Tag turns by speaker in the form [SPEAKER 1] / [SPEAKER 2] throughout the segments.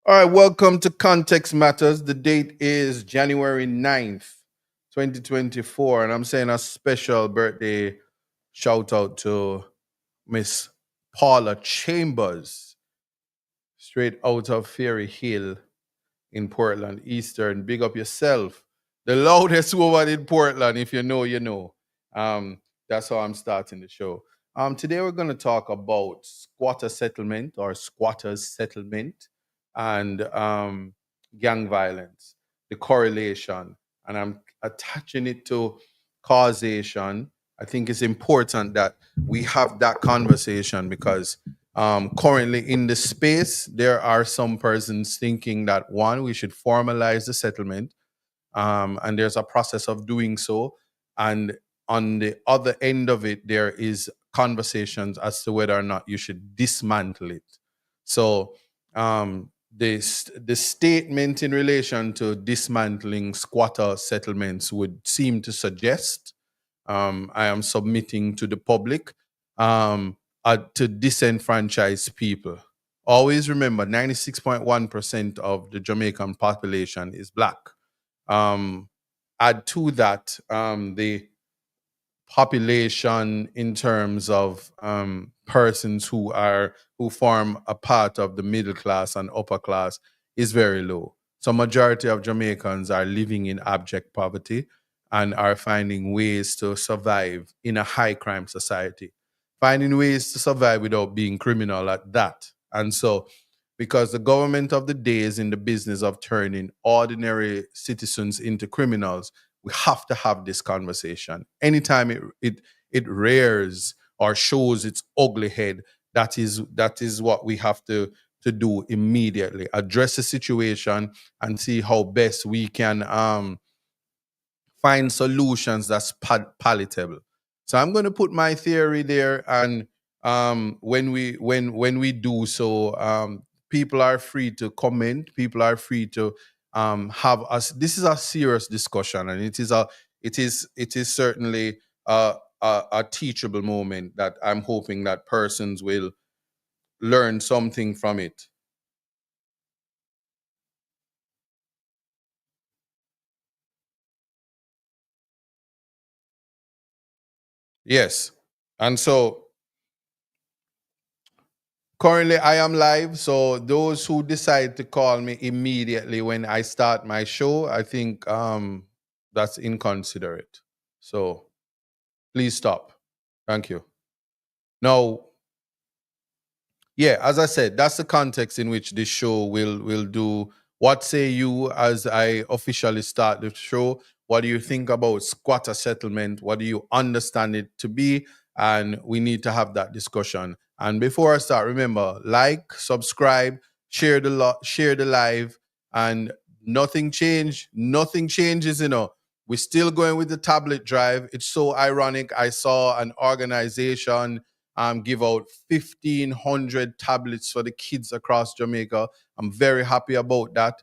[SPEAKER 1] All right, welcome to Context Matters. The date is January 9th, 2024, and I'm saying a special birthday shout out to Miss Paula Chambers, straight out of Fairy Hill in Portland, Eastern. Big up yourself. The loudest woman in Portland, if you know, you know. That's how I'm starting the show. Today we're going to talk about squatter settlement or squatters settlement and gang violence, the correlation, and I'm attaching it to causation. I think it's important that we have that conversation because currently in the space, there are some persons thinking that one, we should formalize the settlement, and there's a process of doing so. And on the other end of it, there is conversations as to whether or not you should dismantle it. So, the statement in relation to dismantling squatter settlements would seem to suggest I am submitting to the public to disenfranchise people. Always remember 96.1% of the Jamaican population is black. Add to that the population in terms of persons who form a part of the middle class and upper class is very low. So majority of Jamaicans are living in abject poverty and are finding ways to survive in a high crime society, finding ways to survive without being criminal at that. And so because the government of the day is in the business of turning ordinary citizens into criminals, we have to have this conversation. Anytime it rears or shows its ugly head, that is what we have to do immediately. Address the situation and see how best we can find solutions that's palatable. So I'm going to put my theory there, and when we do so, people are free to comment. People are free to have us. This is a serious discussion, and it is certainly a teachable moment that I'm hoping that persons will learn something from it. Yes, and so currently, I am live, so those who decide to call me immediately when I start my show, I think that's inconsiderate. So please stop. Thank you. Now, yeah, as I said, that's the context in which this show will do. What say you as I officially start the show? What do you think about squatter settlement? What do you understand it to be? And we need to have that discussion. And before I start, remember, like, subscribe, share the live, and nothing changed. Nothing changes, We're still going with the tablet drive. It's so ironic. I saw an organization give out 1,500 tablets for the kids across Jamaica. I'm very happy about that.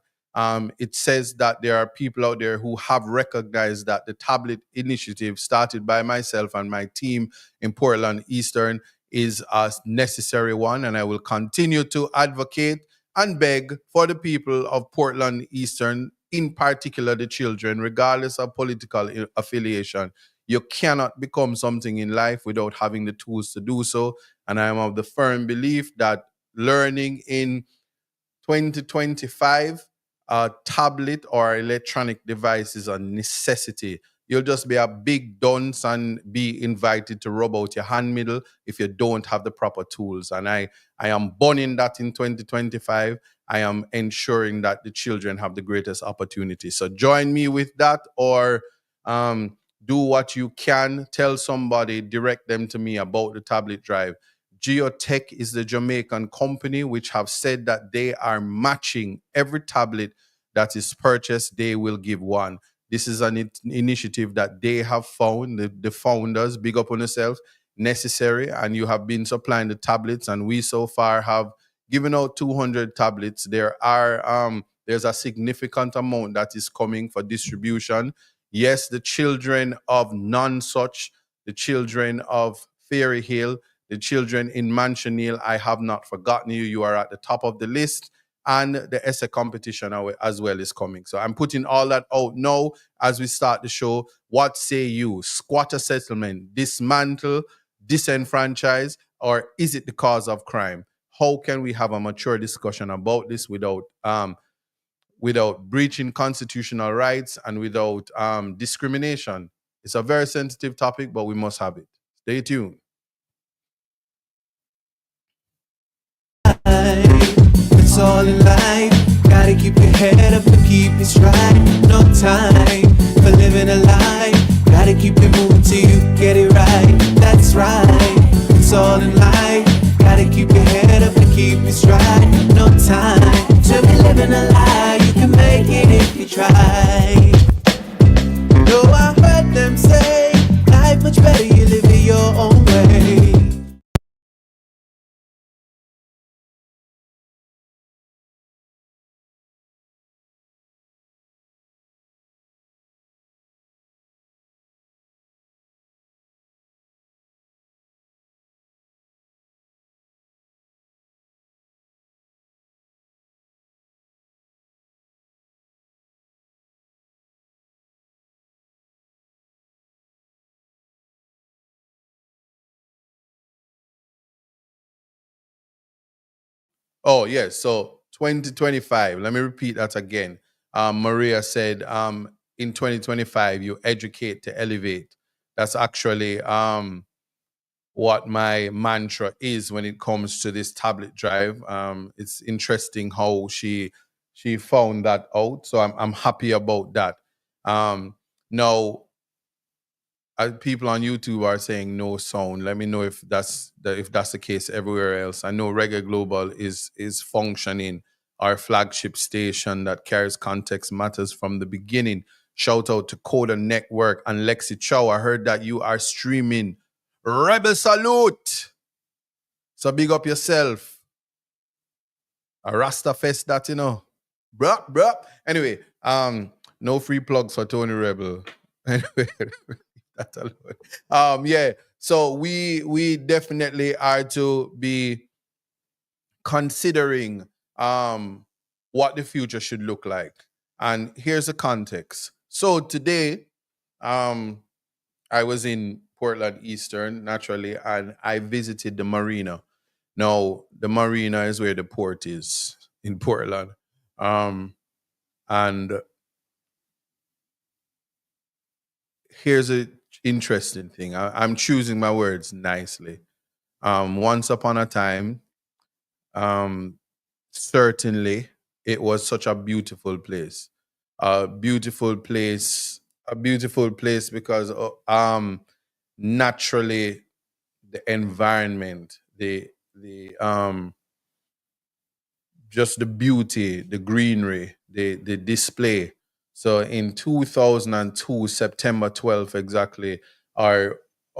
[SPEAKER 1] It says that there are people out there who have recognized that the tablet initiative started by myself and my team in Portland Eastern is a necessary one, and I will continue to advocate and beg for the people of Portland Eastern, in particular the children, regardless of political affiliation. You cannot become something in life without having the tools to do so. And I am of the firm belief that learning in 2025, a tablet or electronic device is a necessity. You'll just be a big dunce and be invited to rub out your hand middle if you don't have the proper tools. And I am burning that in 2025. I am ensuring that the children have the greatest opportunity. So join me with that, or do what you can. Tell somebody, direct them to me about the tablet drive. Geotech is the Jamaican company which have said that they are matching every tablet that is purchased. They will give one. This is an initiative that they have found, the founders, big up on yourself, necessary. And you have been supplying the tablets, and we so far have given out 200 tablets. There's a significant amount that is coming for distribution. Yes, the children of non-such, the children of Fairy Hill, the children in Mansion Hill, I have not forgotten you. You are at the top of the list. and the essay competition as well is coming. So I'm putting all that out now as we start the show. What say you? Squatter settlement, dismantle, disenfranchise, or is it the cause of crime? How can we have a mature discussion about this without breaching constitutional rights and without discrimination? It's a very sensitive topic, but we must have it. Stay tuned.
[SPEAKER 2] It's all in life. Gotta keep your head up and keep it straight. No time for living a lie. Gotta keep it moving till you get it right. That's right. It's all in life. Gotta keep your head up and keep it straight. No time to be living a lie. You can make it if you try. No, I heard them say life much better you live it your own way.
[SPEAKER 1] Oh, yes. So 2025, let me repeat that again. Maria said, in 2025, you educate to elevate. That's actually what my mantra is when it comes to this tablet drive. It's interesting how she found that out. So I'm happy about that. Now, people on YouTube are saying no sound. Let me know if that's the case everywhere else. I know Reggae Global is functioning, our flagship station that carries context matters from the beginning. Shout out to Coda Network and Lexi Chow. I heard that you are streaming. Rebel salute. So big up yourself. A Rasta fest that, Bruh, bruh. Anyway, no free plugs for Tony Rebel. Anyway, that alone. Yeah. So we definitely are to be considering what the future should look like. And here's the context. So today, I was in Portland Eastern, naturally, and I visited the marina. Now, the marina is where the port is in Portland. And here's an interesting thing. I'm choosing my words nicely. Once upon a time, um, certainly it was such a beautiful place. A beautiful place, a beautiful place because naturally the environment, the just the beauty, the greenery, the display. So in 2002, September 12th exactly, our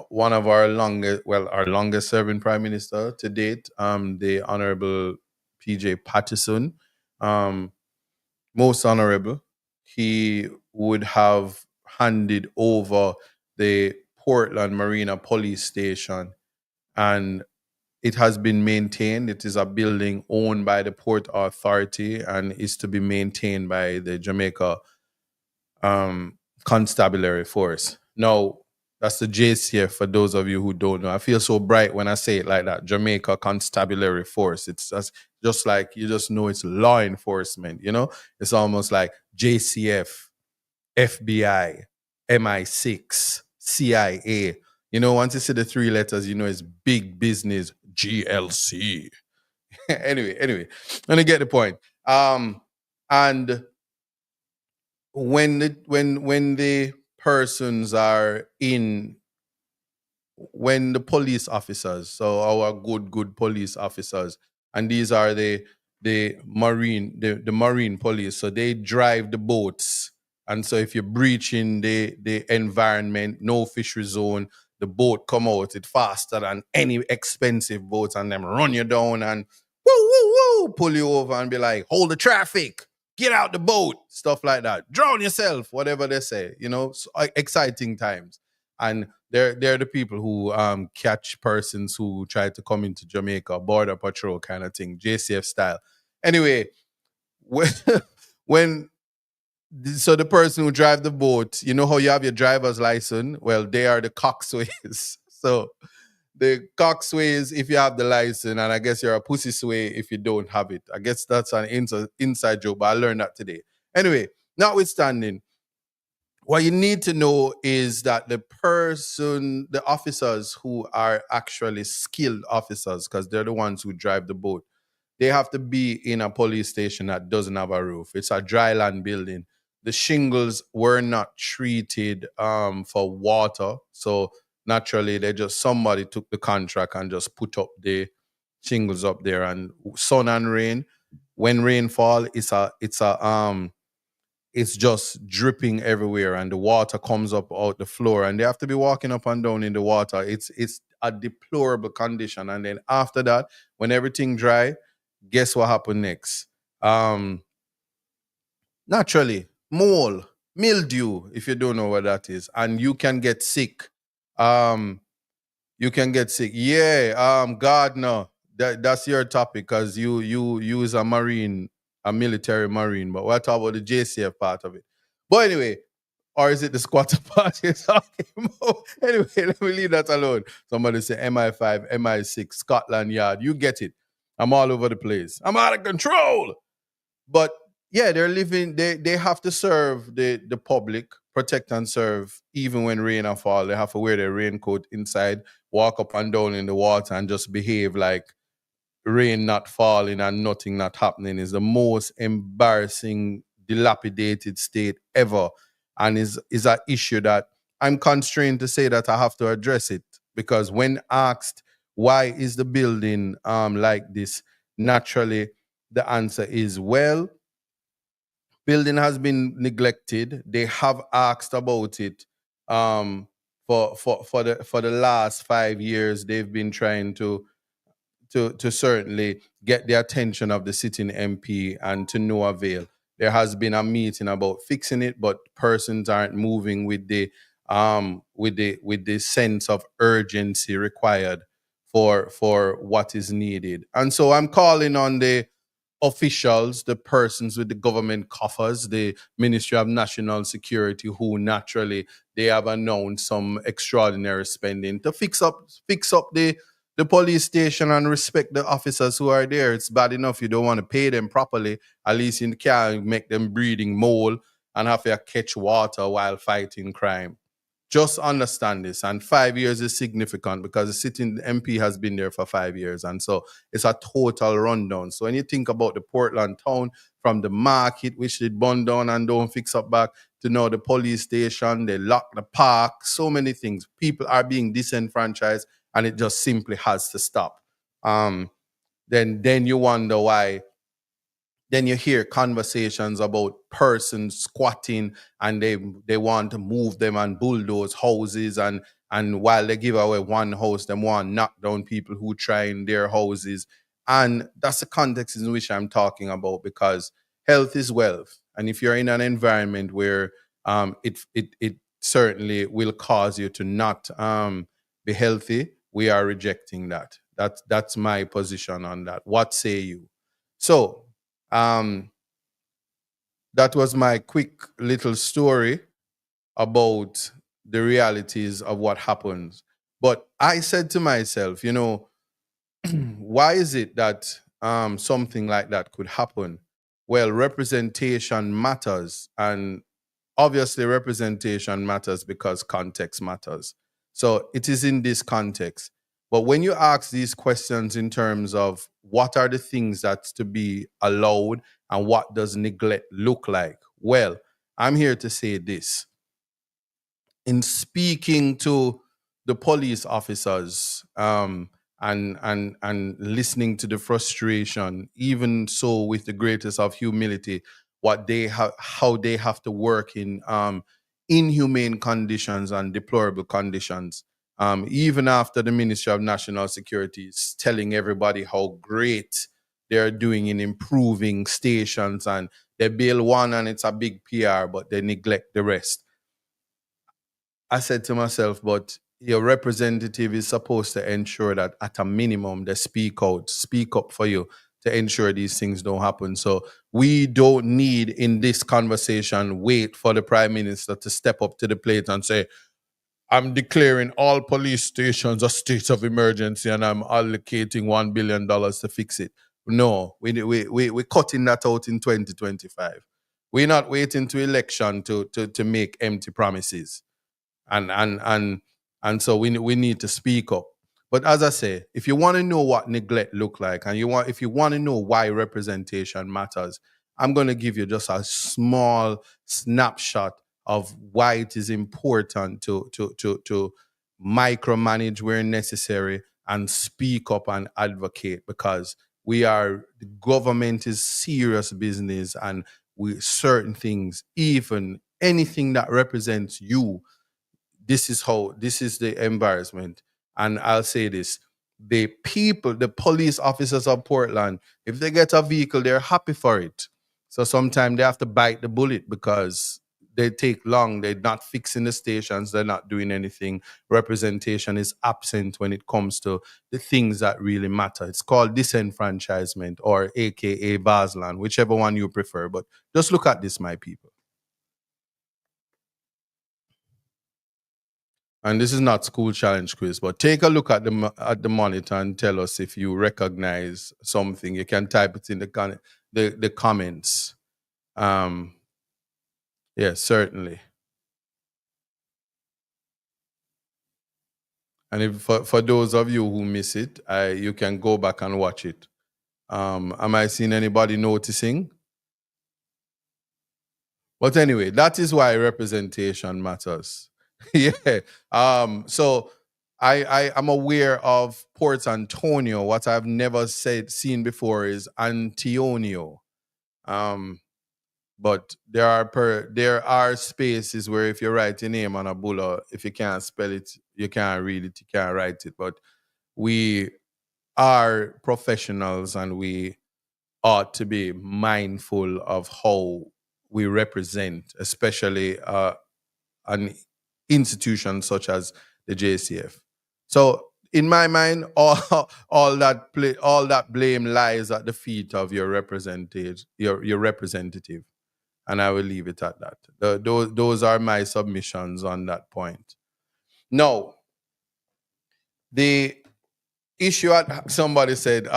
[SPEAKER 1] one of our longest serving prime minister to date, the Honorable PJ Patterson, um, most honorable, he would have handed over the Portland Marina Police Station, and it has been maintained. It is a building owned by the Port Authority and is to be maintained by the Jamaica Constabulary Force. Now, that's the JCF for those of you who don't know. I feel so bright when I say it like that. Jamaica Constabulary Force. It's just like you just know it's law enforcement. It's almost like JCF, FBI, MI6, CIA. Once you see the three letters, it's big business, GLC. anyway, let me get the point. And when the persons are in, when the police officers, so our good police officers, and these are the marine police, so they drive the boats. And so if you're breaching the environment, no fishery zone, the boat come out it faster than any expensive boats, and them run you down and woo woo woo pull you over and be like, hold the traffic, get out the boat, stuff like that, drown yourself, whatever they say. So, exciting times. And they're the people who catch persons who try to come into Jamaica, border patrol kind of thing, JCF style. Anyway, when, when so the person who drive the boat, you know how you have your driver's license? Well, they are the coxswains. So the coxswains if you have the license, and I guess you're a pussy sway if you don't have it. I guess that's an inside joke, but I learned that today. Anyway, notwithstanding, what you need to know is that the officers who are actually skilled officers, because they're the ones who drive the boat, they have to be in a police station that doesn't have a roof. It's a dry land building. The shingles were not treated for water. So naturally, they just somebody took the contract and just put up the shingles up there. And sun and rain, when rain fall, it's just dripping everywhere and the water comes up out the floor and they have to be walking up and down in the water. It's a deplorable condition. And then after that, when everything dry, guess what happened next? Um, naturally, mole, mildew, if you don't know what that is, and you can get sick. Um, you can get sick. Yeah, God no. That's your topic because you use a marine, a military marine, but we're talking about the JCF part of it. But anyway, or is it the squatter party you're talking about? Anyway, let me leave that alone. Somebody say MI5, MI6, Scotland Yard. You get it. I'm all over the place. I'm out of control. But yeah, they're living, they have to serve the public, protect and serve, even when rain or fall. They have to wear their raincoat inside, walk up and down in the water and just behave like rain not falling and nothing not happening is the most embarrassing, dilapidated state ever. And is an issue that I'm constrained to say that I have to address it. Because when asked why is the building like this, naturally the answer is, well, building has been neglected. They have asked about it for the last 5 years. They've been trying to certainly get the attention of the sitting MP, and to no avail. There has been a meeting about fixing it, but persons aren't moving with the sense of urgency required for what is needed. And so I'm calling on the officials, the persons with the government coffers, the Ministry of National Security, who naturally they have announced some extraordinary spending to fix up the police station and respect the officers who are there. It's bad enough you don't want to pay them properly. At least you can't make them breathing mole and have to catch water while fighting crime. Just understand this. And 5 years is significant because the sitting MP has been there for 5 years. And so it's a total rundown. So when you think about the Portland town, from the market, which they burn down and don't fix up back, to now the police station, they lock the park, so many things. People are being disenfranchised and it just simply has to stop. Then you wonder why. Then you hear conversations about persons squatting and they want to move them and bulldoze houses, and while they give away one house, they want to knock down people who try in their houses. And that's the context in which I'm talking about, because health is wealth. And if you're in an environment where it certainly will cause you to not be healthy, we are rejecting that. That's my position on that. What say you? So um, that was my quick little story about the realities of what happens. But I said to myself, why is it that something like that could happen? Well, representation matters. And obviously, representation matters because context matters. So it is in this context. But when you ask these questions in terms of what are the things that's to be allowed and what does neglect look like, well, I'm here to say this. In speaking to the police officers, and listening to the frustration, even so with the greatest of humility, what they have, how they have to work in inhumane conditions and deplorable conditions. Even after the Ministry of National Security is telling everybody how great they're doing in improving stations, and they build one and it's a big PR, but they neglect the rest. I said to myself, but your representative is supposed to ensure that at a minimum they speak out, speak up for you, to ensure these things don't happen. So we don't need in this conversation wait for the prime minister to step up to the plate and say, I'm declaring all police stations a state of emergency and I'm allocating $1 billion to fix it. No, we're cutting that out in 2025. We're not waiting to election to make empty promises, and so we need to speak up. But as I say, if you want to know what neglect look like, and if you want to know why representation matters, I'm going to give you just a small snapshot of why it is important to micromanage where necessary and speak up and advocate, because the government is serious business, and we certain things, even anything that represents you, this is the embarrassment. And I'll say this: the police officers of Portland, if they get a vehicle, they're happy for it. So sometimes they have to bite the bullet because they take long. They're not fixing the stations. They're not doing anything. Representation is absent when it comes to the things that really matter. It's called disenfranchisement, or AKA Baslan, whichever one you prefer. But just look at this, my people. And this is not school challenge quiz, but take a look at the monitor and tell us if you recognize something. You can type it in the comments. Yes, certainly. And if for those of you who miss it, you can go back and watch it. Am I seeing anybody noticing? But anyway, that is why representation matters. Yeah. So I am aware of Port Antonio. What I've never seen before is Antonio. But there are spaces where if you write your name on a bulla, if you can't spell it, you can't read it, you can't write it. But we are professionals, and we ought to be mindful of how we represent, especially an institution such as the JCF. So, in my mind, all that blame lies at the feet of your representative, and I will leave it at that. Those are my submissions on that point. Now, the issue at somebody said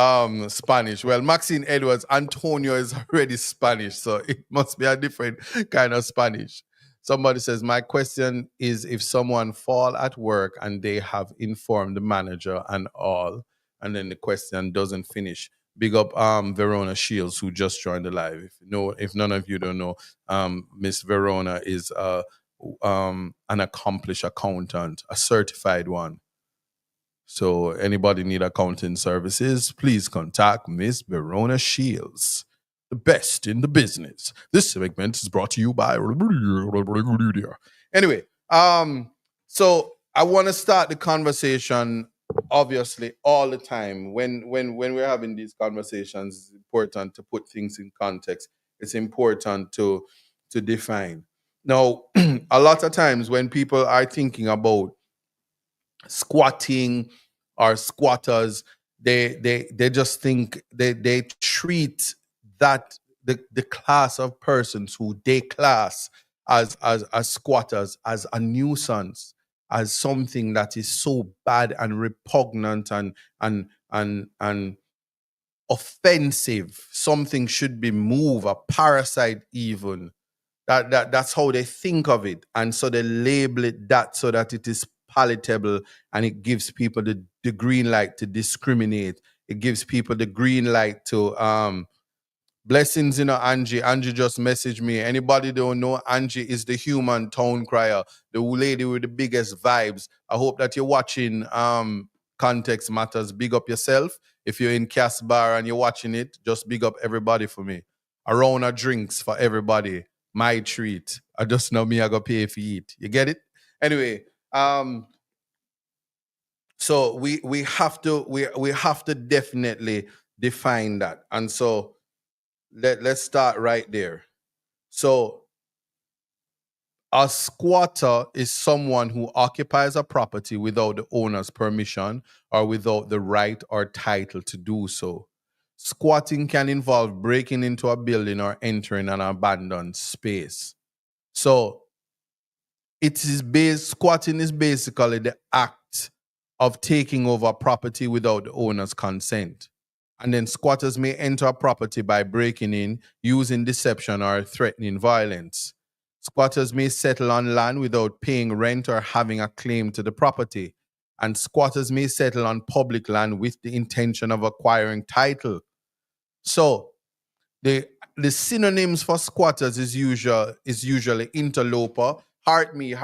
[SPEAKER 1] Spanish. Well, Maxine Edwards, Antonio is already Spanish, so it must be a different kind of Spanish. Somebody says, my question is, if someone fall at work and they have informed the manager and all, and then the question doesn't finish. Big up Verona Shields, who just joined the live. If none of you don't know, Miss Verona is an accomplished accountant, a certified one. So anybody need accounting services, please contact Miss Verona Shields, the best in the business. This segment is brought to you by. Anyway, so I want to start the conversation. Obviously, all the time when we're having these conversations, it's important to put things in context. It's important to define. Now, a lot of times when people are thinking about squatting or squatters, they just think they treat that the class of persons who they class as squatters as a nuisance, as something that is so bad and repugnant and offensive, something should be moved, a parasite even. That's how they think of it, and so they label it that so that it is palatable, and it gives people the green light to discriminate. It gives people the green light to blessings, Angie. Angie just messaged me. Anybody don't know, Angie is the human town crier, the lady with the biggest vibes. I hope that you're watching Context Matters. Big up yourself. If you're in Casbar and you're watching it, just big up everybody for me. A round of drinks for everybody. My treat. I just know me, I go pay for eat. You get it? Anyway, so we have to definitely define that. And so let's start right there. So a squatter is someone who occupies a property without the owner's permission or without the right or title to do so. Squatting can involve breaking into a building or entering an abandoned space. So squatting is basically the act of taking over property without the owner's consent. And then squatters may enter a property by breaking in, using deception, or threatening violence. Squatters may settle on land without paying rent or having a claim to the property. And squatters may settle on public land with the intention of acquiring title. So the the synonyms for squatters is usually interloper, heart me,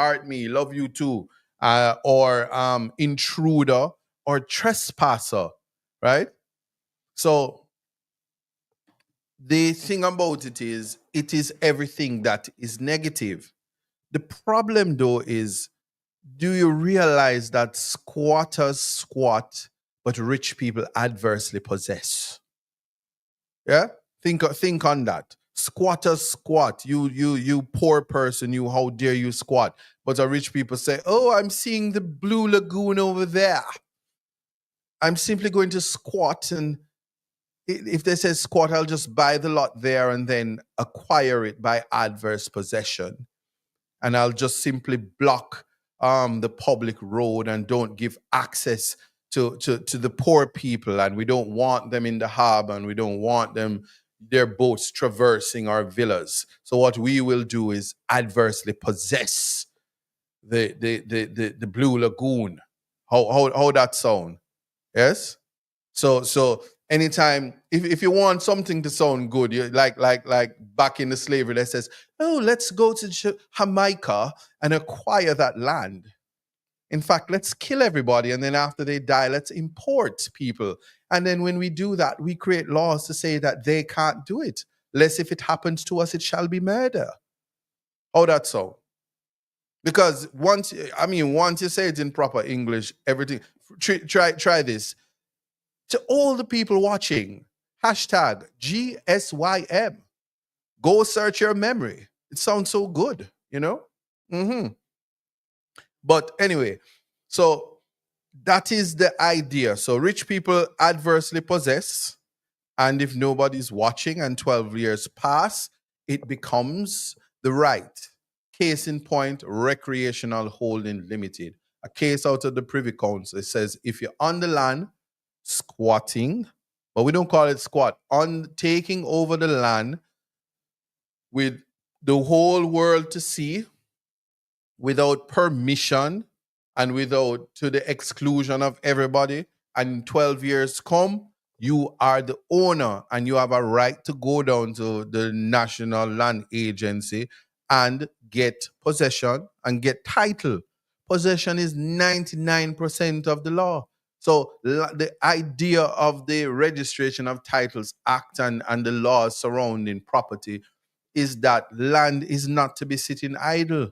[SPEAKER 1] love you too, or intruder or trespasser, right? So the thing about it is everything that is negative. The problem though is, do you realize that squatters squat, but rich people adversely possess? Yeah, think on that. Squatters squat. You poor person. You, how dare you squat? But the rich people say, "Oh, I'm seeing the blue lagoon over there. I'm simply going to squat, and if they say squat, I'll just buy the lot there and then acquire it by adverse possession, and I'll just simply block the public road and don't give access to the poor people, and we don't want them in the harbor, and we don't want them their boats traversing our villas. So what we will do is adversely possess the blue lagoon. How that sound? Yes. So anytime, if you want something to sound good, you like back in the slavery that says, "Oh, let's go to Jamaica and acquire that land. In fact, let's kill everybody, and then after they die, let's import people. And then when we do that, we create laws to say that they can't do it. Lest if it happens to us, it shall be murder." How that sound? Because once you say it in proper English, everything. Try this. To all the people watching, hashtag GSYM. Go search your memory. It sounds so good, you know? Hmm. But anyway, so that is the idea. So rich people adversely possess, and if nobody's watching and 12 years pass, it becomes the right. Case in point, Recreational Holding Limited. A case out of the Privy Council. It says if you're on the land, squatting, but we don't call it squat, on taking over the land with the whole world to see, without permission and without, to the exclusion of everybody, and 12 years come, you are the owner and you have a right to go down to the National Land Agency and get possession and get title. Possession is 99% of the law. So the idea of the Registration of Titles Act and the laws surrounding property is that land is not to be sitting idle.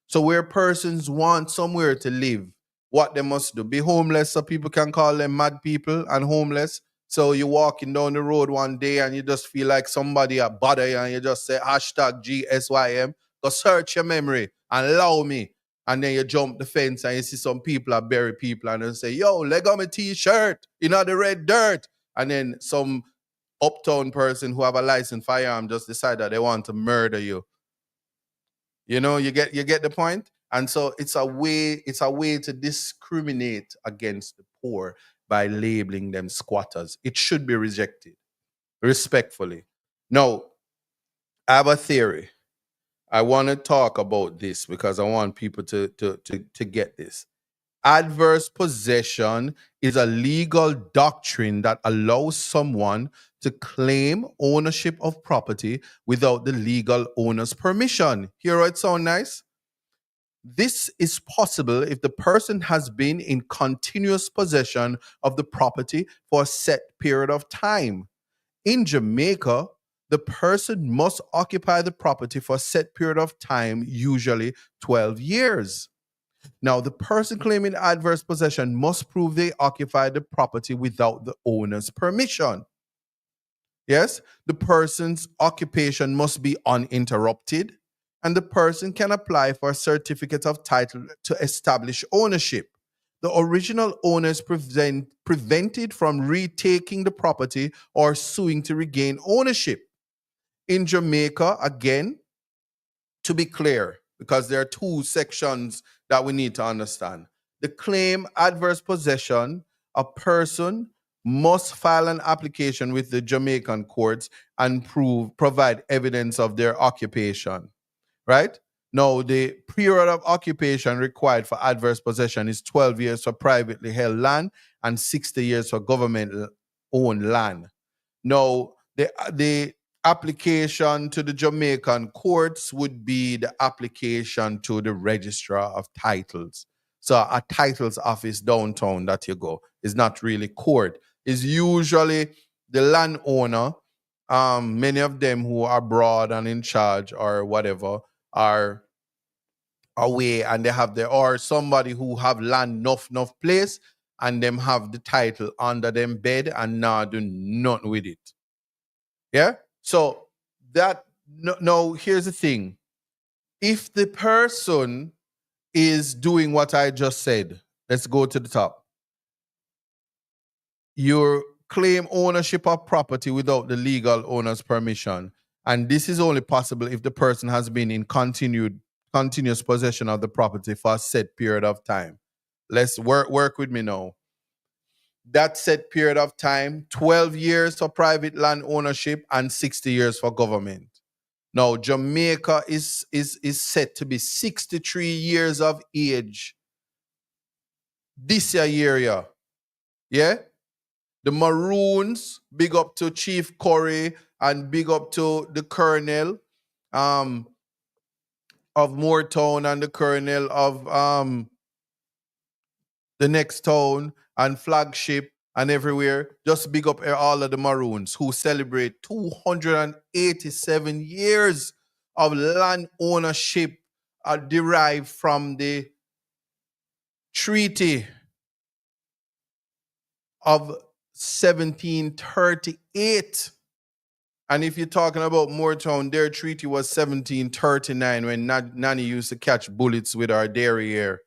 [SPEAKER 1] So where persons want somewhere to live, what they must do, be homeless, so people can call them mad people and homeless. So you're walking down the road one day and you just feel like somebody a bother you, and you just say hashtag GSYM. Go search your memory and allow me. And then you jump the fence and you see some people are bury people and they say, "Yo, leg on my t-shirt, you know, the red dirt." And then some uptown person who have a licensed firearm just decide that they want to murder you. You know, you get the point? And so it's a way to discriminate against the poor by labeling them squatters. It should be rejected respectfully. Now, I have a theory. I want to talk about this because I want people to get this. Adverse possession is a legal doctrine that allows someone to claim ownership of property without the legal owner's permission. Hear how it sound nice? This is possible if the person has been in continuous possession of the property for a set period of time. In Jamaica, the person must occupy the property for a set period of time, usually 12 years. Now, the person claiming adverse possession must prove they occupied the property without the owner's permission. Yes, the person's occupation must be uninterrupted, and the person can apply for a certificate of title to establish ownership. The original owners prevented from retaking the property or suing to regain ownership. In Jamaica, again, to be clear, because there are two sections that we need to understand. The claim adverse possession, a person must file an application with the Jamaican courts and provide evidence of their occupation, right? Now, the period of occupation required for adverse possession is 12 years for privately held land and 60 years for government owned land. Now, the application to the Jamaican courts would be the application to the registrar of titles. So a titles office downtown that you go is not really court. It's usually the landowner. Many of them who are abroad and in charge or whatever are away, and they have the or somebody who have land enough place and them have the title under them bed and now do nothing with it. Yeah. So that no, here's the thing. If the person is doing what I just said, let's go to the top. You claim ownership of property without the legal owner's permission. And this is only possible if the person has been in continuous possession of the property for a set period of time. Let's work with me now. That set period of time, 12 years for private land ownership and 60 years for government. Now, Jamaica is set to be 63 years of age this year. Yeah? The Maroons, big up to Chief Corey and big up to the Colonel of Moortown and the Colonel of the next town and Flagship and everywhere. Just big up all of the Maroons who celebrate 287 years of land ownership derived from the Treaty of 1738. And if you're talking about Moortown, their treaty was 1739 when Nanny used to catch bullets with our derriere.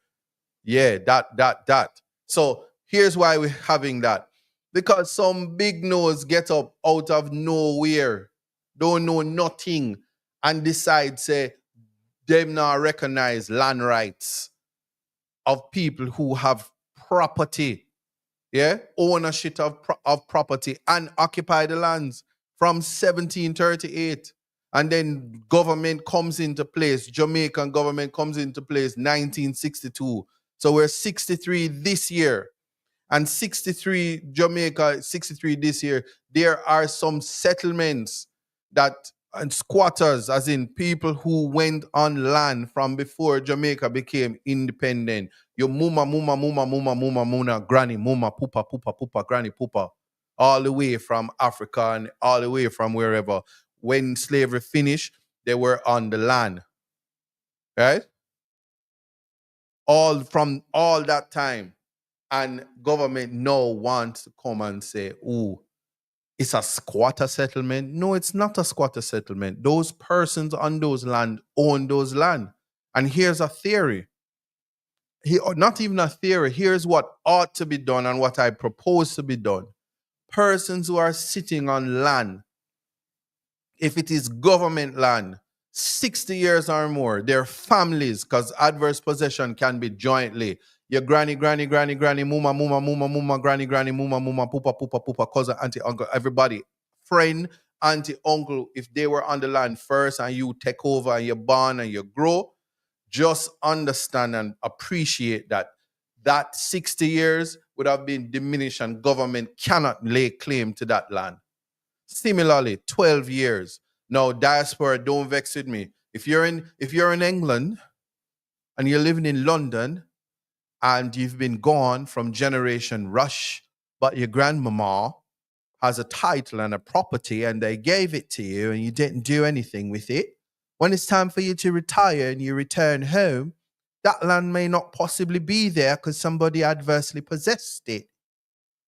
[SPEAKER 1] Yeah, that. So here's why we're having that. Because some big nose get up out of nowhere, don't know nothing, and decide, say, them now recognize land rights of people who have property, yeah, ownership of property and occupy the lands from 1738. And then government comes into place, Jamaican government comes into place 1962. So we're 63 this year. And 63, Jamaica, 63 this year. There are some settlements that, and squatters, as in people who went on land from before Jamaica became independent. Your muma, granny, muma, pupa, granny, pupa, all the way from Africa and all the way from wherever. When slavery finished, they were on the land, right? All from all that time. And government now wants to come and say, oh, it's a squatter settlement. No, it's not a squatter settlement. Those persons on those land own those land. And here's a theory. Not even a theory. Here's what ought to be done and what I propose to be done. Persons who are sitting on land, if it is government land, 60 years or more, their families, because adverse possession can be jointly. Your granny, muma, granny, muma, pupa, cousin, auntie, uncle, everybody, friend, auntie, uncle, if they were on the land first and you take over and you're born and you grow, just understand and appreciate that 60 years would have been diminished and government cannot lay claim to that land. Similarly, 12 years. Now, diaspora, don't vex with me. If you're in England and you're living in London and you've been gone from Generation Rush, but your grandmama has a title and a property and they gave it to you and you didn't do anything with it, when it's time for you to retire and you return home, that land may not possibly be there because somebody adversely possessed it.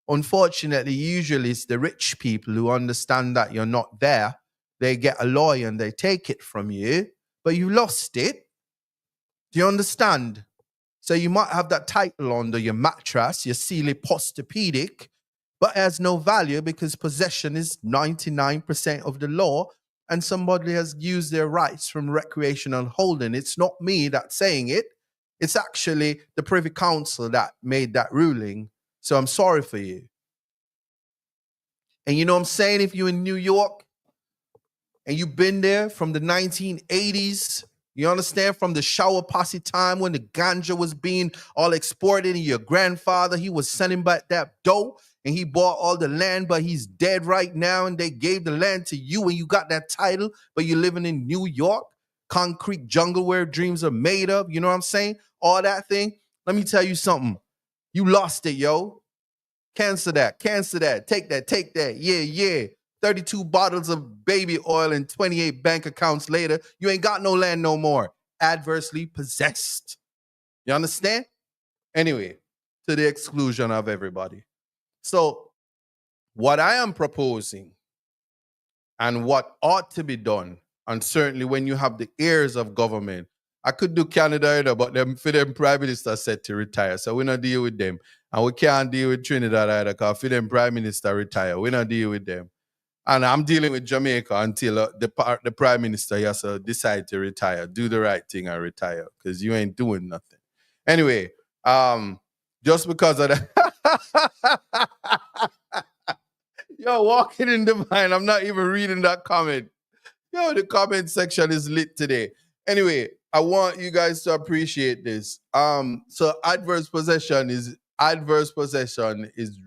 [SPEAKER 1] Unfortunately, usually it's the rich people who understand that you're not there. They get a lawyer and they take it from you, but you lost it. Do you understand? So you might have that title under your mattress, your Sealy Posturepedic, but it has no value because possession is 99% of the law and somebody has used their rights from recreational holding. It's not me that's saying it. It's actually the Privy Council that made that ruling. So I'm sorry for you. And you know what I'm saying? If you're in New York and you've been there from the 1980s, you understand, from the shower posse time when the ganja was being all exported and your grandfather, he was sending back that dough and he bought all the land, but he's dead right now and they gave the land to you and you got that title, but you're living in New York, concrete jungle where dreams are made of, you know what I'm saying? All that thing. Let me tell you something. You lost it, yo. Cancel that. Cancel that. Take that. Take that. Yeah, yeah. 32 bottles of baby oil and 28 bank accounts later, you ain't got no land no more. Adversely possessed. You understand? Anyway, to the exclusion of everybody. So, what I am proposing and what ought to be done, and certainly when you have the heirs of government, I could do Canada either, but them for them prime minister set to retire, so we not deal with them. And we can't deal with Trinidad either, because for them prime minister retire, we not deal with them. And I'm dealing with Jamaica until the prime minister has to decide to retire, do the right thing and retire, because you ain't doing nothing. Anyway, just because of that. Yo, walking in divine. I'm not even reading that comment. Yo, the comment section is lit today. Anyway, I want you guys to appreciate this. So adverse possession is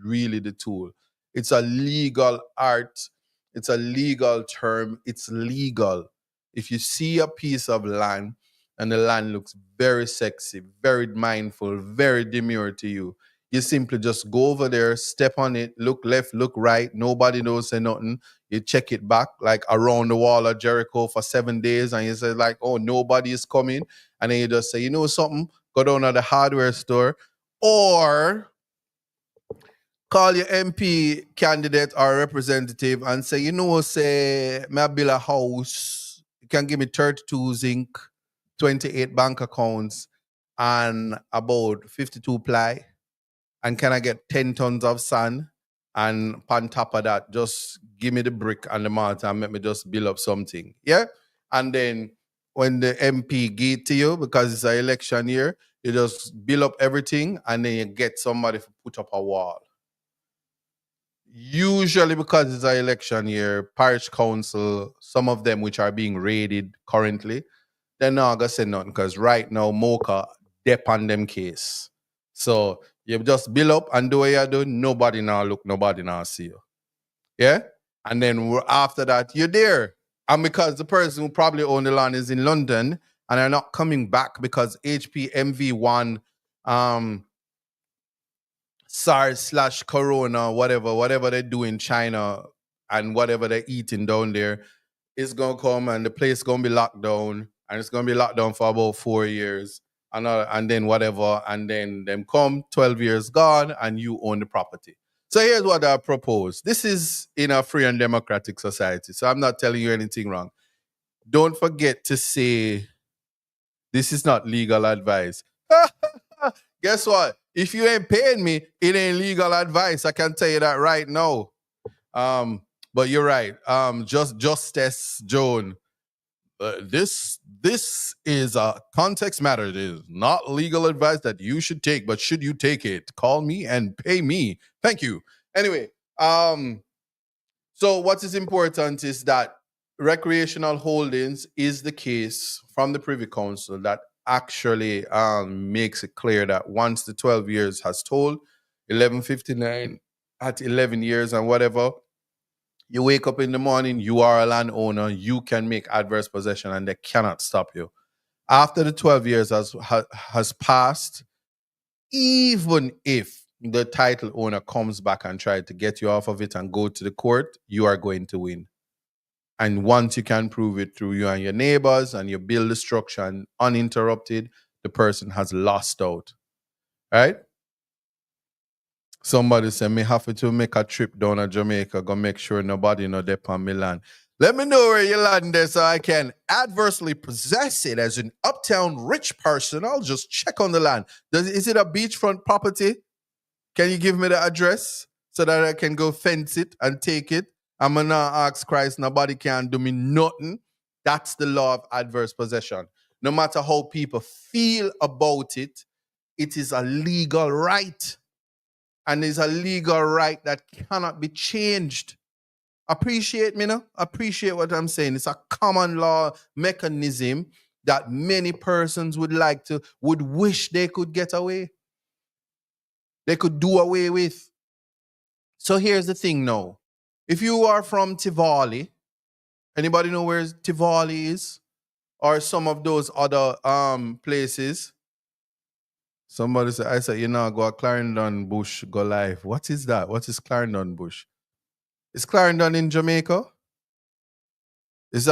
[SPEAKER 1] really the tool. It's a legal art. It's a legal term. It's legal. If you see a piece of land and the land looks very sexy, very mindful, very demure to you, you simply just go over there, step on it, look left, look right. Nobody knows say nothing. You check it back like around the wall of Jericho for 7 days, and you say like, "Oh, nobody is coming," and then you just say, "You know something? Go down to the hardware store, or call your MP candidate or representative and say, you know, say, may I build a house? You can give me 32 zinc, 28 bank accounts, and about 52 ply." And can I get 10 tons of sand? And on top of that, just give me the brick and the mortar and make me just build up something. Yeah? And then when the MP give it to you, because it's an election year, you just build up everything and then you get somebody to put up a wall. Usually because it's an election year, parish council, some of them which are being raided currently, they're not going to say nothing because right now, Mocha, dep on them case. So you just build up and do what you do. Nobody now look, nobody now see you. Yeah? And then after that, you're there. And because the person who probably own the land is in London and are not coming back because HPMV1 SARS/Corona, whatever they do in China and whatever they're eating down there is going to come and the place going to be locked down and it's going to be locked down for about 4 years and then whatever. And then them come 12 years gone and you own the property. So here's what I propose. This is in a free and democratic society. So I'm not telling you anything wrong. Don't forget to say this is not legal advice. Guess what? If you ain't paying me, it ain't legal advice. I can tell you that right now. But you're right. Justice Joan. This is a context matter. It is not legal advice that you should take, but should you take it, call me and pay me. Thank you. Anyway, so what is important is that recreational holdings is the case from the Privy Council that actually makes it clear that once the 12 years has told, 1159 at 11 years and whatever, you wake up in the morning, you are a landowner, you can make adverse possession and they cannot stop you. After the 12 years has passed, even if the title owner comes back and tries to get you off of it and go to the court, you are going to win. And once you can prove it through you and your neighbors and you build the structure and uninterrupted, the person has lost out. Right? Somebody said, me have to make a trip down to Jamaica, go make sure nobody know dep on Milan. Let me know where you land there so I can adversely possess it as an uptown rich person. I'll just check on the land. Is it a beachfront property? Can you give me the address so that I can go fence it and take it? I'm going to ask Christ, nobody can do me nothing. That's the law of adverse possession. No matter how people feel about it, it is a legal right. And it's a legal right that cannot be changed. Appreciate me, no? Appreciate what I'm saying. It's a common law mechanism that many persons would wish they could get away. They could do away with. So here's the thing now. If you are from Tivoli, anybody know where Tivoli is? Or some of those other places? Somebody said, I said, go to Clarendon Bush, go live. What is that? What is Clarendon Bush? Is Clarendon in Jamaica? Is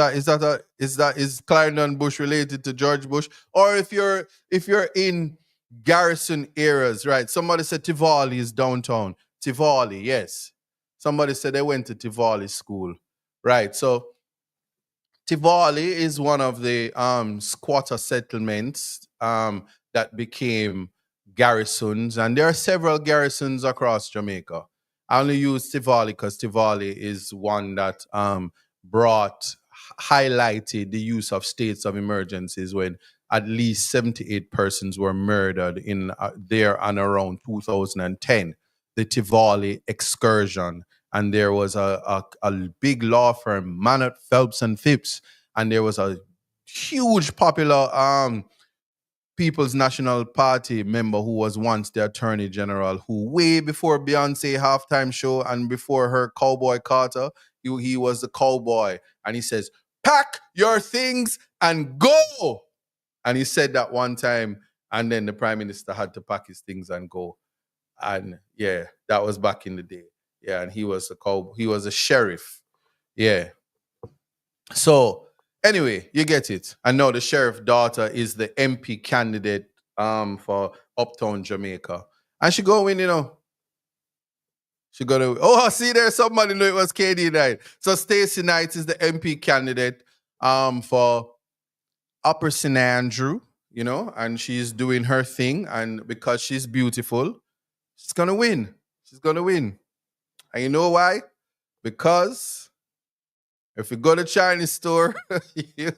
[SPEAKER 1] Clarendon Bush related to George Bush? Or if you're in garrison areas, right? Somebody said Tivoli is downtown. Tivoli, yes. Somebody said they went to Tivoli school. Right. So Tivoli is one of the squatter settlements that became garrisons, and there are several garrisons across Jamaica. I only use Tivoli because Tivoli is one that highlighted the use of states of emergencies when at least 78 persons were murdered in there and around 2010. The Tivoli excursion, and there was a big law firm, Mannert, Phelps and Phipps, and there was a huge popular People's National Party member who was once the Attorney General, who way before Beyonce halftime show and before her Cowboy Carter, he was the cowboy, and he says, "Pack your things and go." And he said that one time, and then the Prime Minister had to pack his things and go. And yeah, that was back in the day. Yeah, and he was a sheriff. Yeah. So anyway, you get it. I know the sheriff daughter is the MP candidate for Uptown Jamaica. And she go win, She gonna see there's somebody knew it was KD Knight. So Stacey Knight is the MP candidate for Upper St. Andrew, and she's doing her thing, and because she's beautiful, she's gonna win. She's gonna win. And you know why? Because if you go to Chinese store, you,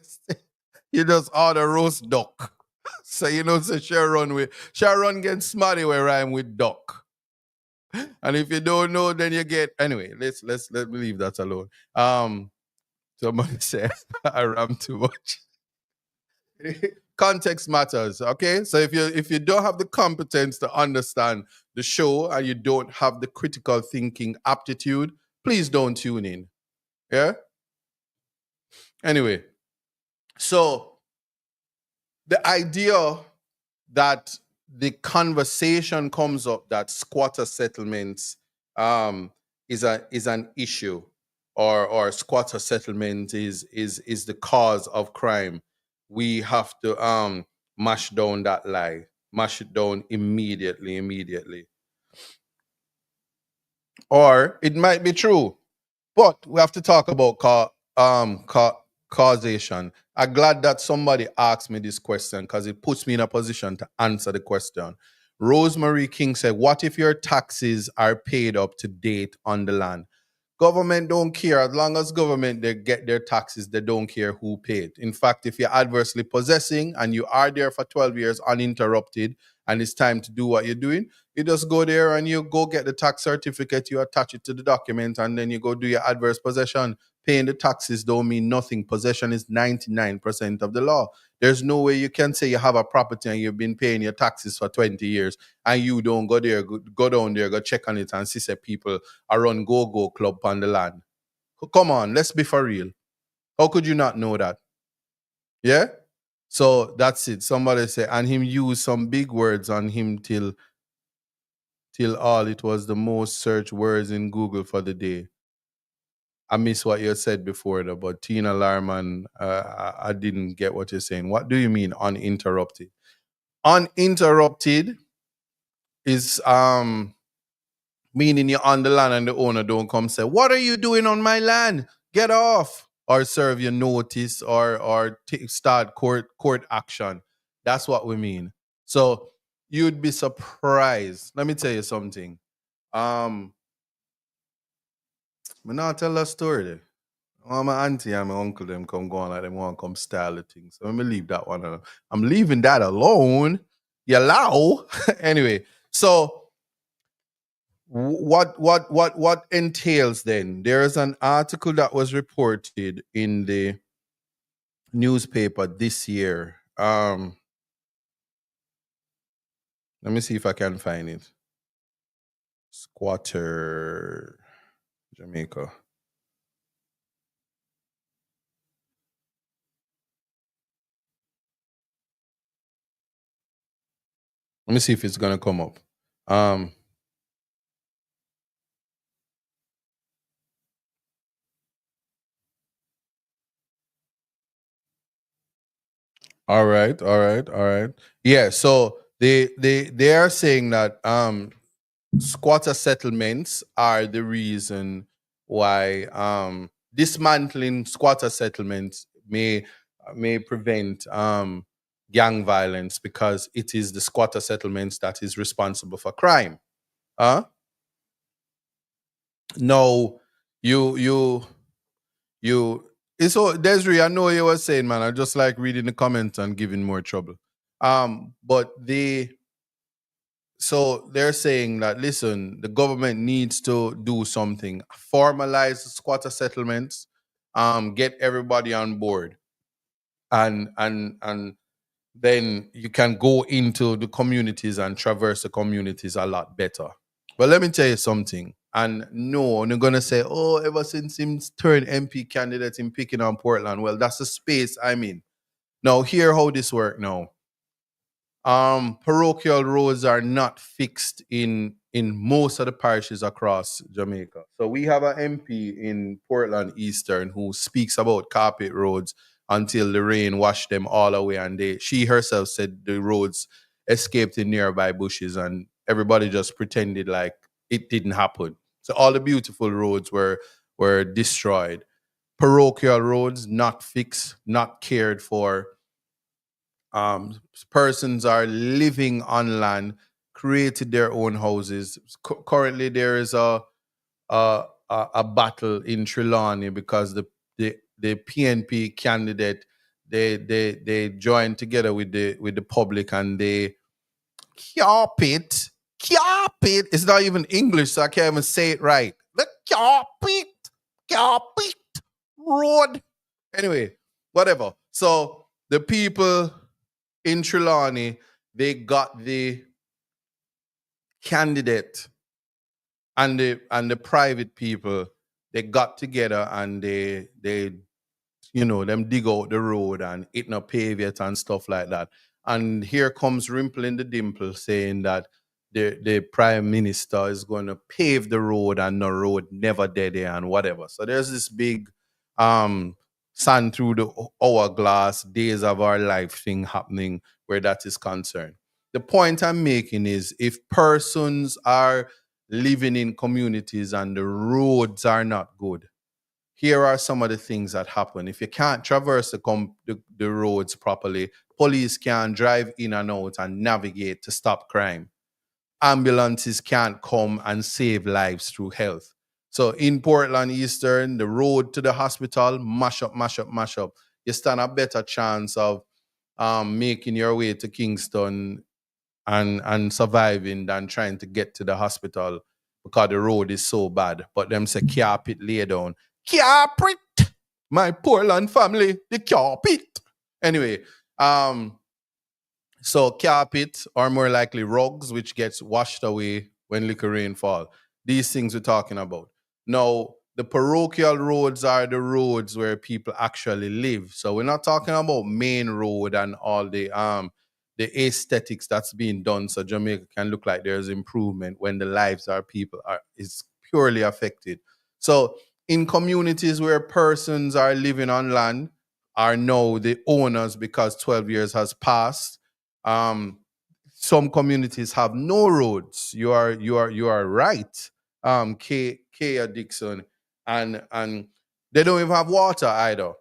[SPEAKER 1] you just order roast duck. So so Sharon gets smarty where I'm with duck. And if you don't know, then you get anyway. Let me leave that alone. Somebody said I ram too much. Context matters, okay? So if you don't have the competence to understand the show and you don't have the critical thinking aptitude, please don't tune in. Yeah? Anyway, so the idea that the conversation comes up that squatter settlements is an issue, or squatter settlement is the cause of crime. We have to mash down that lie, mash it down immediately. Or it might be true, but we have to talk about causation. I'm glad that somebody asked me this question because it puts me in a position to answer the question. Rosemary King said, "What if your taxes are paid up to date on the land?" Government don't care. As long as government they get their taxes, they don't care who paid. In fact, if you're adversely possessing and you are there for 12 years uninterrupted and it's time to do what you're doing, you just go there and you go get the tax certificate, you attach it to the document, and then you go do your adverse possession. Paying the taxes don't mean nothing. Possession is 99% of the law. There's no way you can say you have a property and you've been paying your taxes for 20 years and you don't go there, go down there, go check on it and see say people are run go-go club on the land. Come on, let's be for real. How could you not know that? Yeah? So that's it. Somebody say, and him use some big words on him till all it was the most searched words in Google for the day. I miss what you said before, though, but Tina Larman, I didn't get what you're saying. What do you mean uninterrupted? Uninterrupted is meaning you're on the land and the owner don't come say, "What are you doing on my land? Get off." or serve you notice or start court action. That's what we mean. So you'd be surprised. Let me tell you something. Me not tell a story there. My auntie and my uncle them come go on like them want to come style the things. So let me leave that one alone. I'm leaving that alone. You allow. Anyway, so what entails then? There is an article that was reported in the newspaper this year. Let me see if I can find it. Squatter Jamaica. Let me see if it's gonna come up. Um, all right, all right, all right. Yeah, so they are saying that squatter settlements are the reason why dismantling squatter settlements may prevent gang violence because it is the squatter settlements that is responsible for crime. Huh? No, you you. So Desiree, I know what you were saying, man. I just like reading the comments and giving more trouble. But so they're saying that listen, the government needs to do something, formalize squatter settlements, get everybody on board, and then you can go into the communities and traverse the communities a lot better. But let me tell you something. And no, you're gonna say, oh, ever since him turned MP candidate in picking on Portland. Well, that's the space I'm in. Now, hear how this work now. Parochial roads are not fixed in most of the parishes across Jamaica. So we have an MP in Portland Eastern who speaks about carpet roads until the rain washed them all away, and she herself said the roads escaped in nearby bushes, and everybody just pretended like it didn't happen. So all the beautiful roads were destroyed. Parochial roads not fixed, not cared for. Persons are living on land, created their own houses. Currently, there is a battle in Trelawney because the PNP candidate they joined together with the public and they carpet carpet. It's not even English, so I can't even say it right. The carpet road. Anyway, whatever. So the people in Trelawney, they got the candidate and the private people, they got together and they them dig out the road and it no pave yet and stuff like that. And here comes Rimple in the Dimple saying that the prime minister is going to pave the road and no road never dead there and whatever. So there's this big um sun through the hourglass days of our life thing happening where that is concerned. The point I'm making is if persons are living in communities and the roads are not good, here are some of the things that happen. If you can't traverse the roads properly, police can't drive in and out and navigate to stop crime. Ambulances can't come and save lives through health. So in Portland Eastern, the road to the hospital, mash up, mash up, mash up. You stand a better chance of making your way to Kingston and surviving than trying to get to the hospital because the road is so bad. But them say carpet lay down. Carpet! My Portland family, the carpet. Anyway, so carpet or more likely rugs, which gets washed away when liquor rainfall. These things we're talking about. Now, the parochial roads are the roads where people actually live. So we're not talking about main road and all the aesthetics that's being done so Jamaica can look like there's improvement when the lives of people are is purely affected. So in communities where persons are living on land are now the owners because 12 years has passed. um, some communities have no roads. You are right, K Dixon, and They don't even have water either.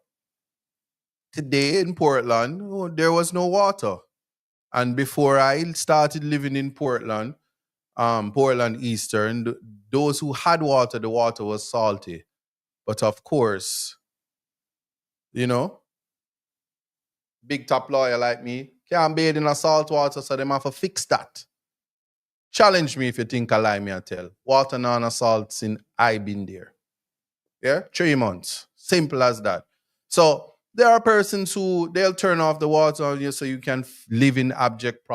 [SPEAKER 1] Today in Portland, there was no water. And before I started living in Portland, Portland Eastern, those who had water, the water was salty. But of course, you know, big top lawyer like me can't bathe in a salt water, so them have to fix that. Challenge me if you think I lie, me I tell. Water non salt since I been there. Yeah, 3 months. Simple as that. So there are persons who they'll turn off the water on you so you can live in abject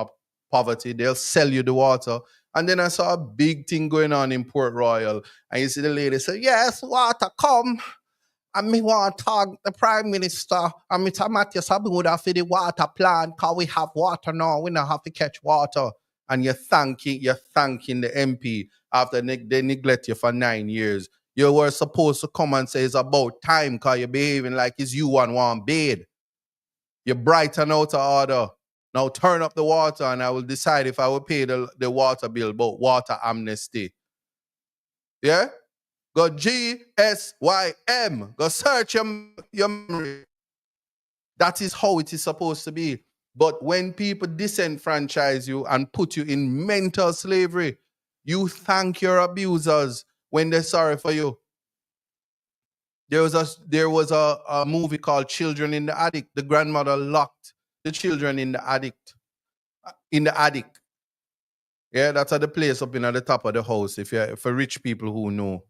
[SPEAKER 1] poverty. They'll sell you the water. And then I saw a big thing going on in Port Royal. And you see the lady say, yes, water come. And me want to talk the Prime Minister and Mr. Matthew Sabin would have for the water plant because we have water now. We don't have to catch water. And you're thanking the MP after they neglect you for 9 years. You were supposed to come and say it's about time because you're behaving like it's you and one bed. You're bright and out of order. Now turn up the water and I will decide if I will pay the water bill, but water amnesty. Yeah? Go GSYM. Go search your memory. That is how it is supposed to be. But when people disenfranchise you and put you in mental slavery, you thank your abusers when they're sorry for you. There was a movie called Children in the Attic. The grandmother locked the children in the attic. Yeah, that's at the place up in at the top of the house. If you're for rich people who know.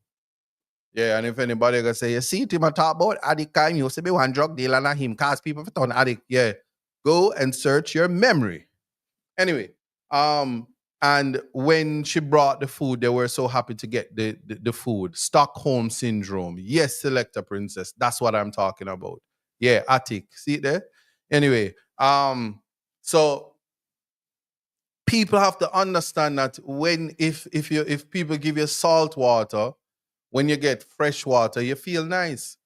[SPEAKER 1] Yeah, and if anybody gonna say, you see, Tim, I talk about addict time, you say, be one drug dealer and him cause people for turn addict. Yeah, go and search your memory. Anyway, and when she brought the food, they were so happy to get the food. Stockholm syndrome. Yes, Selector Princess. That's what I'm talking about. Yeah, attic. See it there? Anyway, so people have to understand that if people give you salt water, when you get fresh water, you feel nice.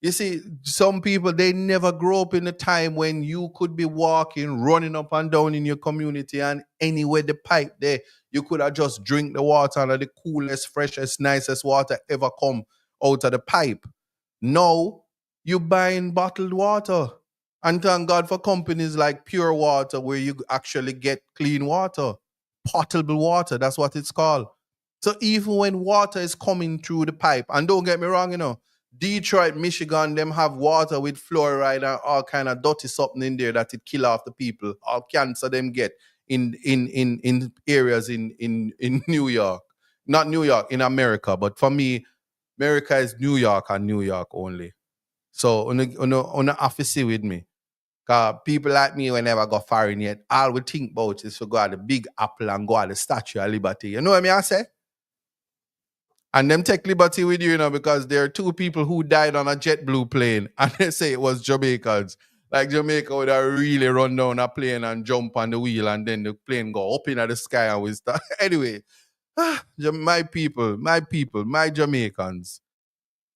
[SPEAKER 1] You see, some people, they never grow up in a time when you could be walking, running up and down in your community, and anywhere the pipe there, you could have just drink the water and the coolest, freshest, nicest water ever come out of the pipe. Now, you buying bottled water. And thank God for companies like Pure Water where you actually get clean water. Potable water, that's what it's called. So even when water is coming through the pipe, and don't get me wrong, Detroit, Michigan, them have water with fluoride and all kind of dirty something in there that it kill off the people. All cancer them get in areas in New York. Not New York, in America. But for me, America is New York and New York only. So on have to see with me. Cause people like me when never go foreign yet, all we think about is to go at the Big Apple and go at the Statue of Liberty. You know what I say? And them take liberty with you, because there are two people who died on a JetBlue plane, and they say it was Jamaicans. Like Jamaica would have really run down a plane and jump on the wheel, and then the plane go up into the sky and we start. Anyway, my people, my Jamaicans.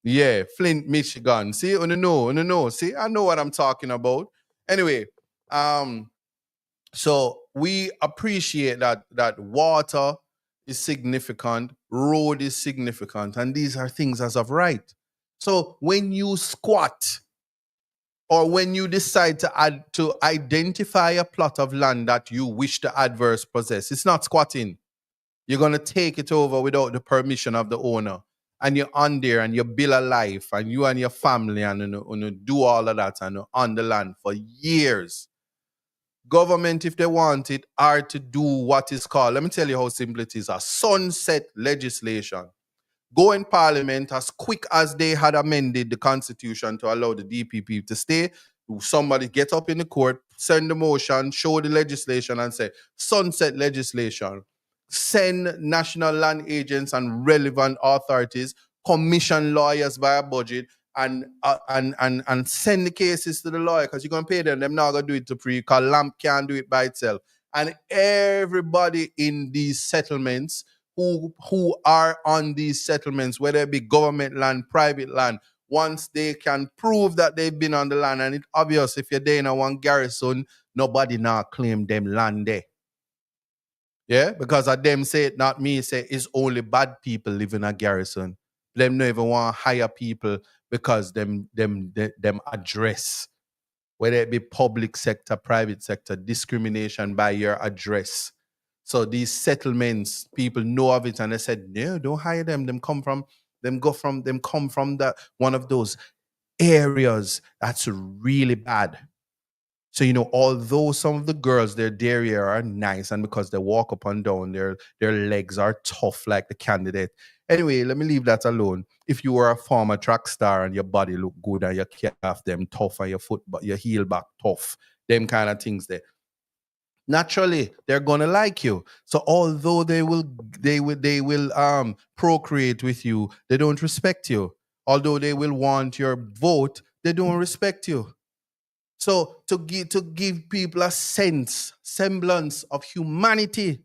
[SPEAKER 1] Yeah, Flint, Michigan. See, no. See, I know what I'm talking about. Anyway, so we appreciate that water is significant, road is significant, and these are things as of right. So when you squat or when you decide to identify a plot of land that you wish the adverse possess, it's not squatting. You're gonna take it over without the permission of the owner. And you're on there and you build a life and you and your family and you do all of that and on the land for years. Government, if they want it, are to do what is called, let me tell you how simple it is, a sunset legislation. Go in parliament as quick as they had amended the constitution to allow the DPP to stay. Somebody get up in the court, send the motion, show the legislation and say, sunset legislation. Send national land agents and relevant authorities, commission lawyers via budget, and send the cases to the lawyer because you're going to pay them. Them not going to do it to free because LAMP can't do it by itself. And everybody in these settlements who are on these settlements, whether it be government land, private land, once they can prove that they've been on the land, and it's obvious if you're there in a one garrison, nobody now claim them land there. Yeah, because of them say it, not me, say it's only bad people living in a garrison. Them never want to hire people because them address, whether it be public sector, private sector, discrimination by your address. So these settlements, people know of it, and they said, no, don't hire them. Them come from that one of those areas that's really bad. So, although some of the girls, their derriere are nice, and because they walk up and down, their legs are tough like the candidate. Anyway, let me leave that alone. If you were a former track star and your body look good and your calf them tough and your foot, but your heel back tough, them kind of things there. Naturally, they're gonna like you. So although they will procreate with you, they don't respect you. Although they will want your vote, they don't respect you. So to give people a semblance of humanity,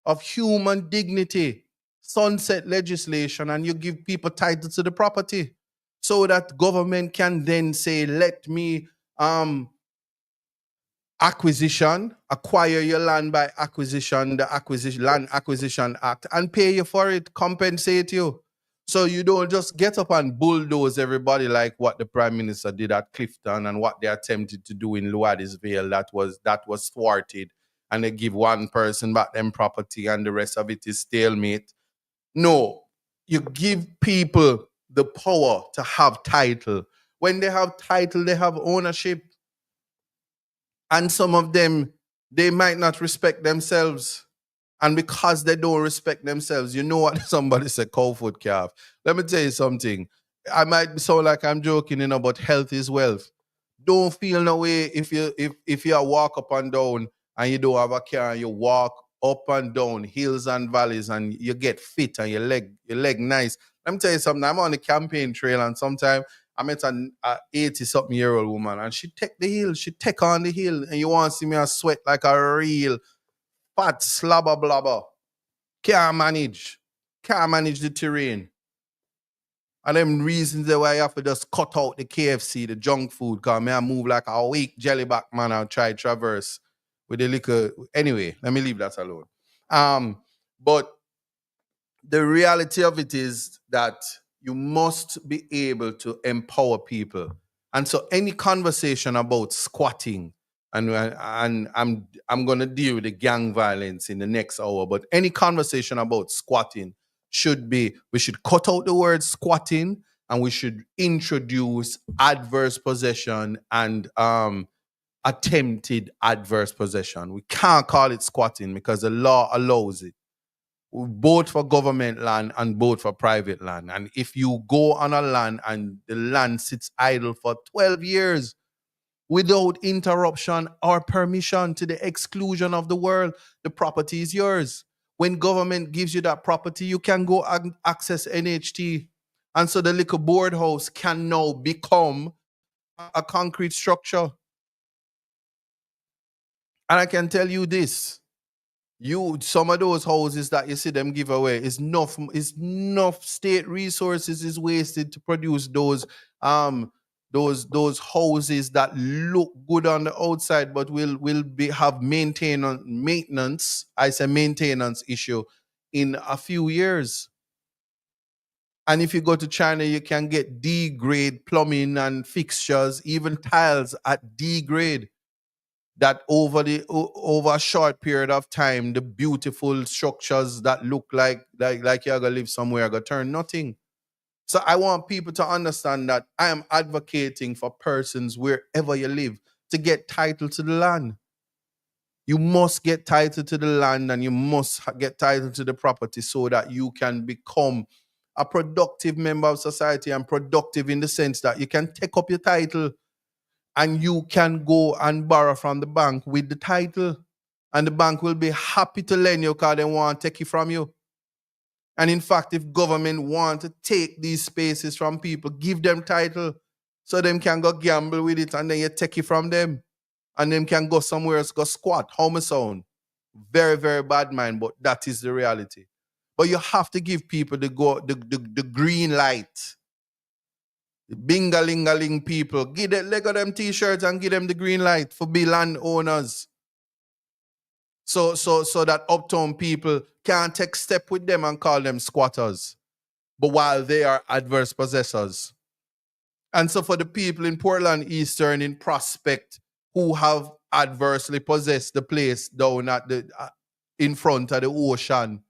[SPEAKER 1] of human dignity, sunset legislation, and you give people title to the property, so that government can then say, let me acquire your land by acquisition, the Land Acquisition Act, and pay you for it, compensate you. So you don't just get up and bulldoze everybody like what the Prime Minister did at Clifton and what they attempted to do in Louadisville. That was thwarted. And they give one person back them property and the rest of it is stalemate. No, you give people the power to have title. When they have title, they have ownership. And some of them, they might not respect themselves. And because they don't respect themselves, you know what somebody said, cow foot calf. Let me tell you something. I might sound like I'm joking, but health is wealth. Don't feel no way if you walk up and down and you don't have a car and you walk up and down hills and valleys and you get fit and your leg nice. Let me tell you something. I'm on the campaign trail and sometimes I met an 80-something-year-old woman and she take on the hill, and you want to see me a sweat like a real fat slobber blobber. Can't manage the terrain. And them reasons why you have to just cut out the KFC, the junk food, because I move like a weak jellyback man and try traverse with the liquor. Anyway, let me leave that alone. But the reality of it is that you must be able to empower people. And so any conversation about squatting, and I'm gonna deal with the gang violence in the next hour, but any conversation about squatting we should cut out the word squatting and we should introduce adverse possession and attempted adverse possession. We can't call it squatting because the law allows it, both for government land and both for private land. And if you go on a land and the land sits idle for 12 years without interruption or permission, to the exclusion of the world, the property is yours. When government gives you that property, you can go and access NHT. And so the little board house can now become a concrete structure. And I can tell you this, some of those houses that you see them give away is enough state resources is wasted to produce those houses that look good on the outside but will have maintenance. I say maintenance issue in a few years. And if you go to China, you can get D grade plumbing and fixtures, even tiles at D grade, that over a short period of time, the beautiful structures that look like you're gonna live somewhere are gonna turn nothing. So I want people to understand that I am advocating for persons wherever you live to get title to the land. You must get title to the land and you must get title to the property so that you can become a productive member of society, and productive in the sense that you can take up your title and you can go and borrow from the bank with the title. And the bank will be happy to lend you because they want to take it from you. And in fact, if government want to take these spaces from people, give them title so them can go gamble with it and then you take it from them. And them can go somewhere else, go squat, homicide. Very, very bad mind, but that is the reality. But you have to give people the green light. Bingalingaling people, give the leg of them t-shirts and give them the green light for be landowners. So that uptown people can't take step with them and call them squatters. But while they are adverse possessors. And so for the people in Portland Eastern, in Prospect, who have adversely possessed the place down at the in front of the ocean,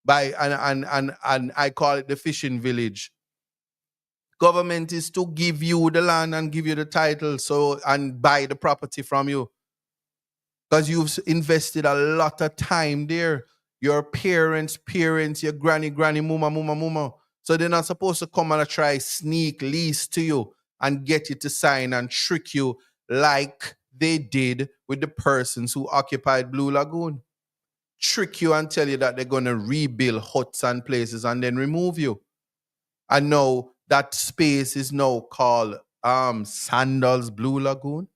[SPEAKER 1] by and I call it the fishing village. Government is to give you the land and give you the title, so and buy the property from you, because you've invested a lot of time there. Your parents, your granny, mama. So they're not supposed to come and try sneak lease to you and get you to sign and trick you like they did with the persons who occupied Blue Lagoon. Trick you and tell you that they're going to rebuild huts and places and then remove you. And now that space is now called Sandals Blue Lagoon.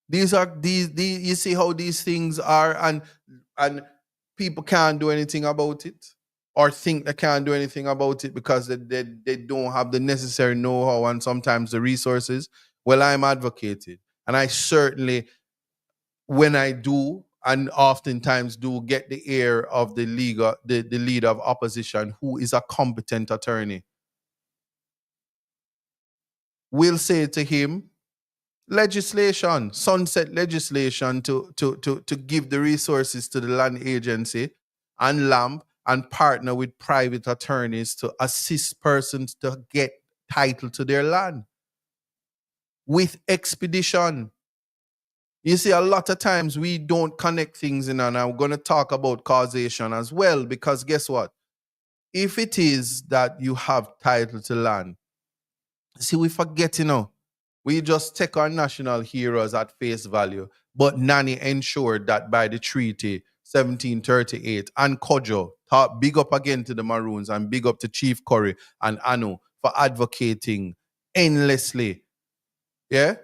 [SPEAKER 1] These are these you see how these things are, and people can't do anything about it, or think they can't do anything about it because they don't have the necessary know-how and sometimes the resources. Well, I'm advocated, and I certainly, when I do, and oftentimes do, get the ear of the the leader of opposition, who is a competent attorney, will say to him, legislation, sunset legislation to give the resources to the land agency and LAMP, and partner with private attorneys to assist persons to get title to their land with expedition. You see, a lot of times we don't connect things in, and I'm going to talk about causation as well, because guess what? If it is that you have title to land, see, we forget, we just take our national heroes at face value. But Nani ensured that by the treaty 1738, and Kojo, big up again to the Maroons and big up to Chief Curry and Anu for advocating endlessly, yeah,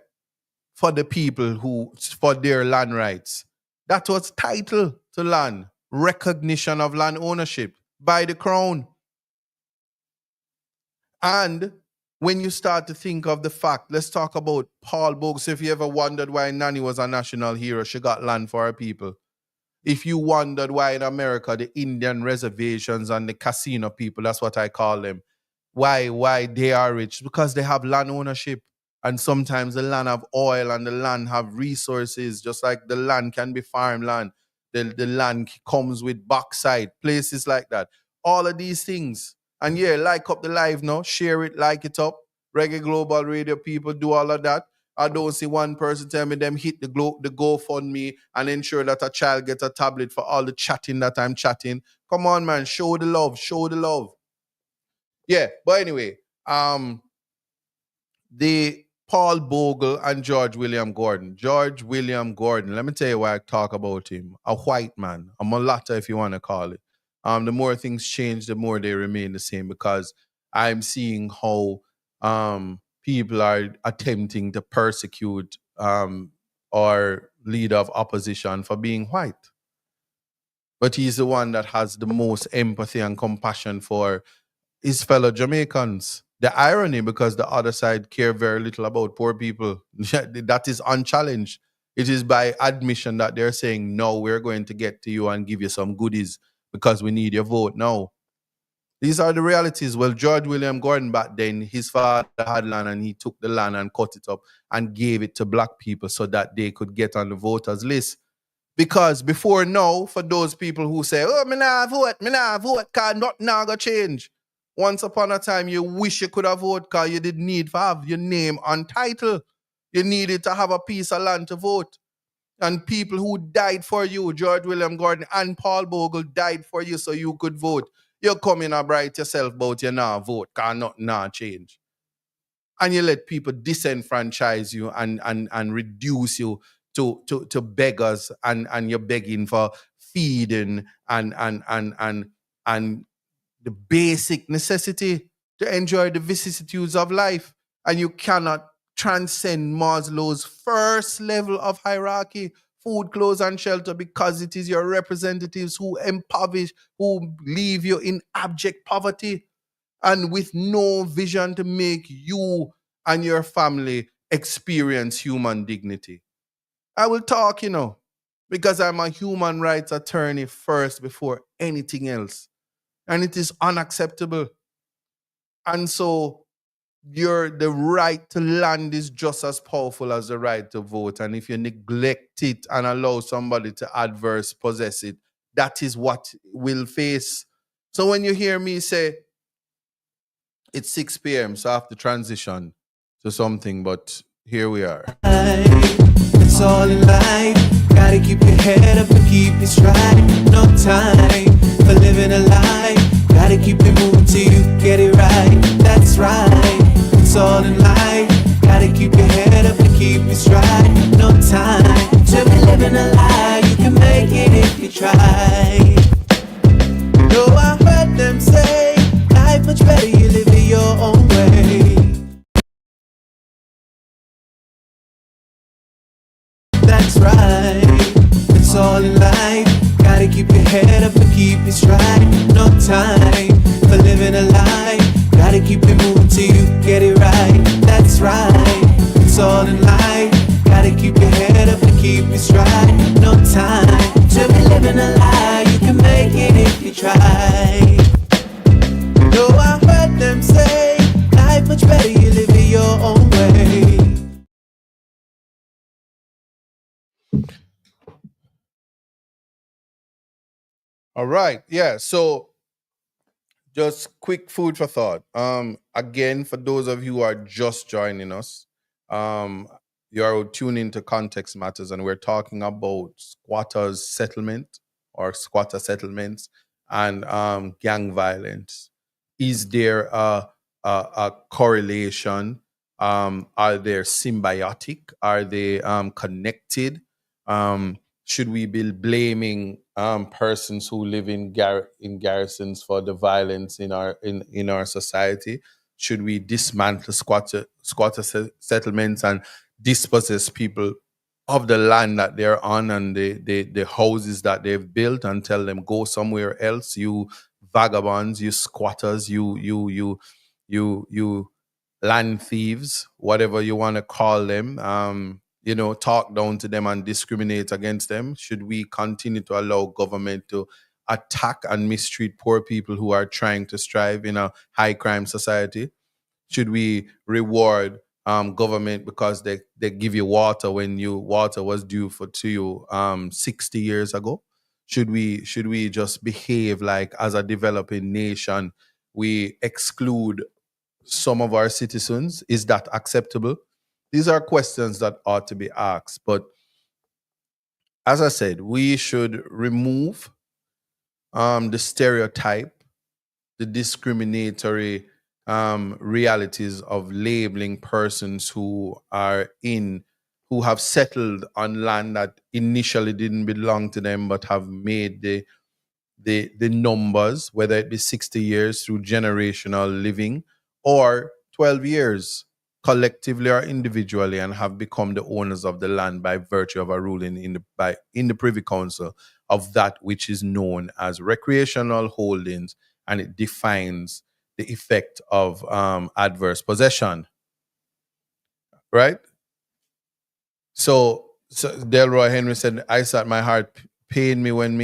[SPEAKER 1] for the people for their land rights. That was title to land, recognition of land ownership by the crown. And when you start to think of the fact, let's talk about Paul Bogues. If you ever wondered why Nani was a national hero, she got land for her people. If you wondered why in America the Indian reservations and the casino people, that's what I call them, why they are rich, because they have land ownership. And sometimes the land have oil and the land have resources, just like the land can be farmland. The land comes with bauxite, places like that. All of these things. And yeah, like up the live now, share it, like it up. Reggae Global Radio people do all of that. I don't see one person tell me them hit the GoFundMe and ensure that a child gets a tablet for all the chatting that I'm chatting. Come on, man, show the love, show the love. Yeah, but anyway, the Paul Bogle and George William Gordon. George William Gordon, let me tell you why I talk about him. A white man, a mulatto if you want to call it. The more things change, the more they remain the same, because I'm seeing how people are attempting to persecute our leader of opposition for being white. But he's the one that has the most empathy and compassion for his fellow Jamaicans. The irony, because the other side care very little about poor people, that is unchallenged. It is by admission that they're saying, no, we're going to get to you and give you some goodies because we need your vote now. These are the realities. Well, George William Gordon back then, his father had land and he took the land and cut it up and gave it to black people so that they could get on the voters list. Because before now, for those people who say, oh, me nah vote, because nothing now go change. Once upon a time, you wish you could have voted because you didn't need to have your name on title. You needed to have a piece of land to vote. And people who died for you, George William Gordon and Paul Bogle, died for you so you could vote. You come in and bright yourself about you now vote because nothing now change. And you let people disenfranchise you and reduce you to beggars, and you're begging for feeding and the basic necessity to enjoy the vicissitudes of life. And you cannot transcend Maslow's first level of hierarchy, food, clothes, and shelter, because it is your representatives who impoverish, who leave you in abject poverty and with no vision to make you and your family experience human dignity. I will talk, because I'm a human rights attorney first before anything else. And it is unacceptable. And so the right to land is just as powerful as the right to vote. And if you neglect it and allow somebody to adverse possess it, that is what will face. So when you hear me say it's 6 p.m., so I have to transition to something, but here we are.
[SPEAKER 2] It's all in life. Gotta keep your head up and keep it straight. No time for living a lie. Gotta keep it moving till you get it right. That's right. It's all in life. Gotta keep your head up and keep it straight. No time to be living a lie. You can make it if you try. No, I heard them say life much better you live it your own way. That's right. It's all in life. Gotta keep your head up and keep it straight. No time for living a lie. Gotta keep it moving till you get it right. That's right. It's all in life. Gotta keep your head up and keep it straight. No time to be living a lie. You can make it if you try. No, I heard them say life much better you live it your own way.
[SPEAKER 1] All right. Yeah. So just quick food for thought. Again, for those of you who are just joining us, um, you are tuning to Context Matters, and we're talking about squatters settlement or squatter settlements and gang violence. Is there a correlation? Are they symbiotic? Are they connected? Should we be blaming persons who live in garrisons for the violence in our society? Should we dismantle settlements and dispossess people of the land that they're on and the houses that they've built and tell them go somewhere else? You vagabonds, you squatters, you land thieves, whatever you want to call them, talk down to them and discriminate against them? Should we continue to allow government to attack and mistreat poor people who are trying to strive in a high crime society? Should we reward government because they give you water when you water was due for to you 60 years ago? Should we just behave like as a developing nation we exclude some of our citizens? Is that acceptable? These are questions that ought to be asked. But as I said, we should remove the stereotype, the discriminatory realities of labeling persons who have settled on land that initially didn't belong to them but have made the numbers, whether it be 60 years through generational living or 12 years collectively or individually, and have become the owners of the land by virtue of a ruling in the Privy Council of that which is known as recreational holdings, and it defines the effect of adverse possession, right? So Delroy Henry said, "I sat my heart pain me when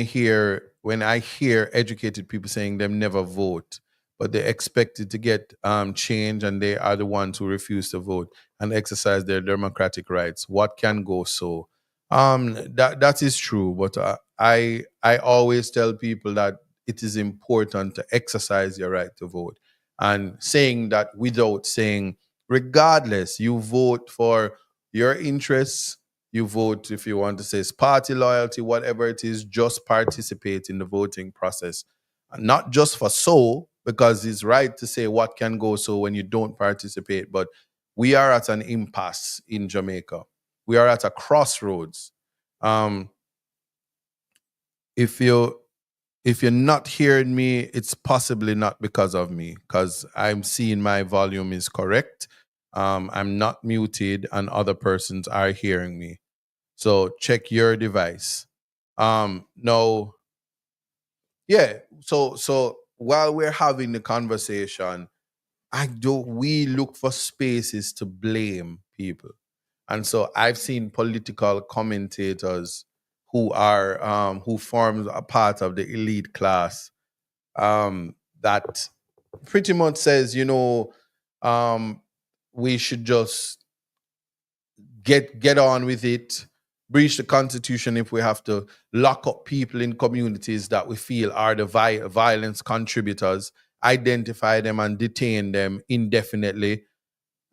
[SPEAKER 1] I hear educated people saying them never vote, but they expected to get change, and they are the ones who refuse to vote and exercise their democratic rights. What can go so?" That is true, but I always tell people that it is important to exercise your right to vote, and saying that without saying, regardless, you vote for your interests, you vote, if you want to say it's party loyalty, whatever it is, just participate in the voting process. And not just for so, because it's right to say what can go so when you don't participate, but we are at an impasse in Jamaica. We are at a crossroads. Um, if you if you're not hearing me, it's possibly not because of me, because I'm seeing my volume is correct. I'm not muted, and other persons are hearing me. So check your device. No, yeah. So while we're having the conversation, we look for spaces to blame people. And so I've seen political commentators who form a part of the elite class, that pretty much says, um, we should just get on with it, breach the constitution if we have to, lock up people in communities that we feel are the violence contributors, identify them and detain them indefinitely,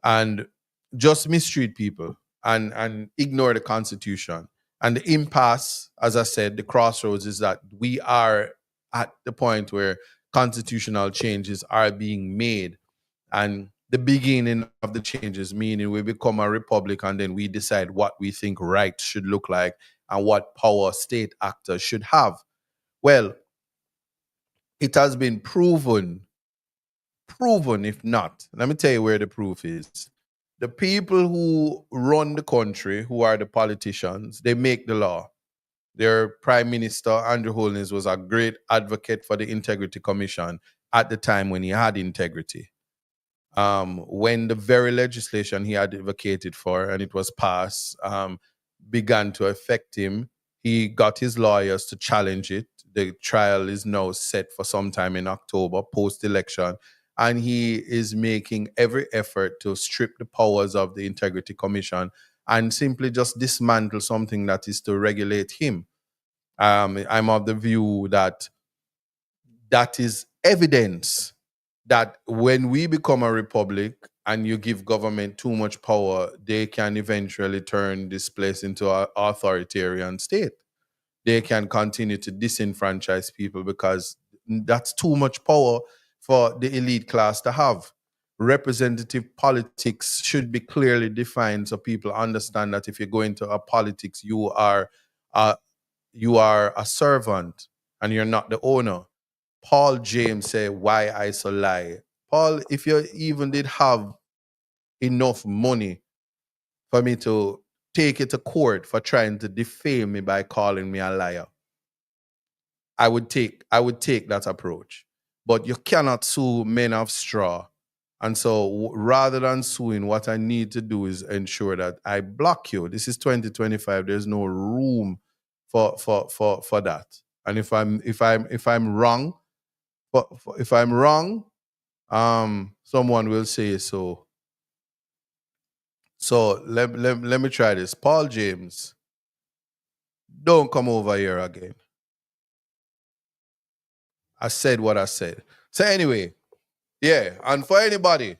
[SPEAKER 1] and just mistreat people and ignore the constitution. And the impasse, as I said, the crossroads is that we are at the point where constitutional changes are being made, and the beginning of the changes, meaning we become a republic and then we decide what we think right should look like and what power state actors should have. Well, it has been proven, if not, let me tell you where the proof is. The people who run the country, who are the politicians, they make the law. Their prime minister, Andrew Holness, was a great advocate for the Integrity Commission at the time when he had integrity. When the very legislation he had advocated for and it was passed began to affect him, he got his lawyers to challenge it. The trial is now set for sometime in October, post election, and he is making every effort to strip the powers of the Integrity Commission and simply just dismantle something that is to regulate him. I'm of the view that that is evidence that when we become a republic and you give government too much power, they can eventually turn this place into an authoritarian state. They can continue to disenfranchise people because that's too much power for the elite class to have. Representative politics should be clearly defined so people understand that if you go into a politics, uh, you are a servant and you're not the owner. Paul James said, "Why I so lie?" Paul, if you even did have enough money for me to take it to court for trying to defame me by calling me a liar, I would take that approach. But you cannot sue men of straw. And so rather than suing, what I need to do is ensure that I block you. This is 2025. There's no room for that. And if I'm wrong, if I'm wrong, someone will say so. So let me try this. Paul James, don't come over here again. I said what I said. So anyway, yeah, and for anybody,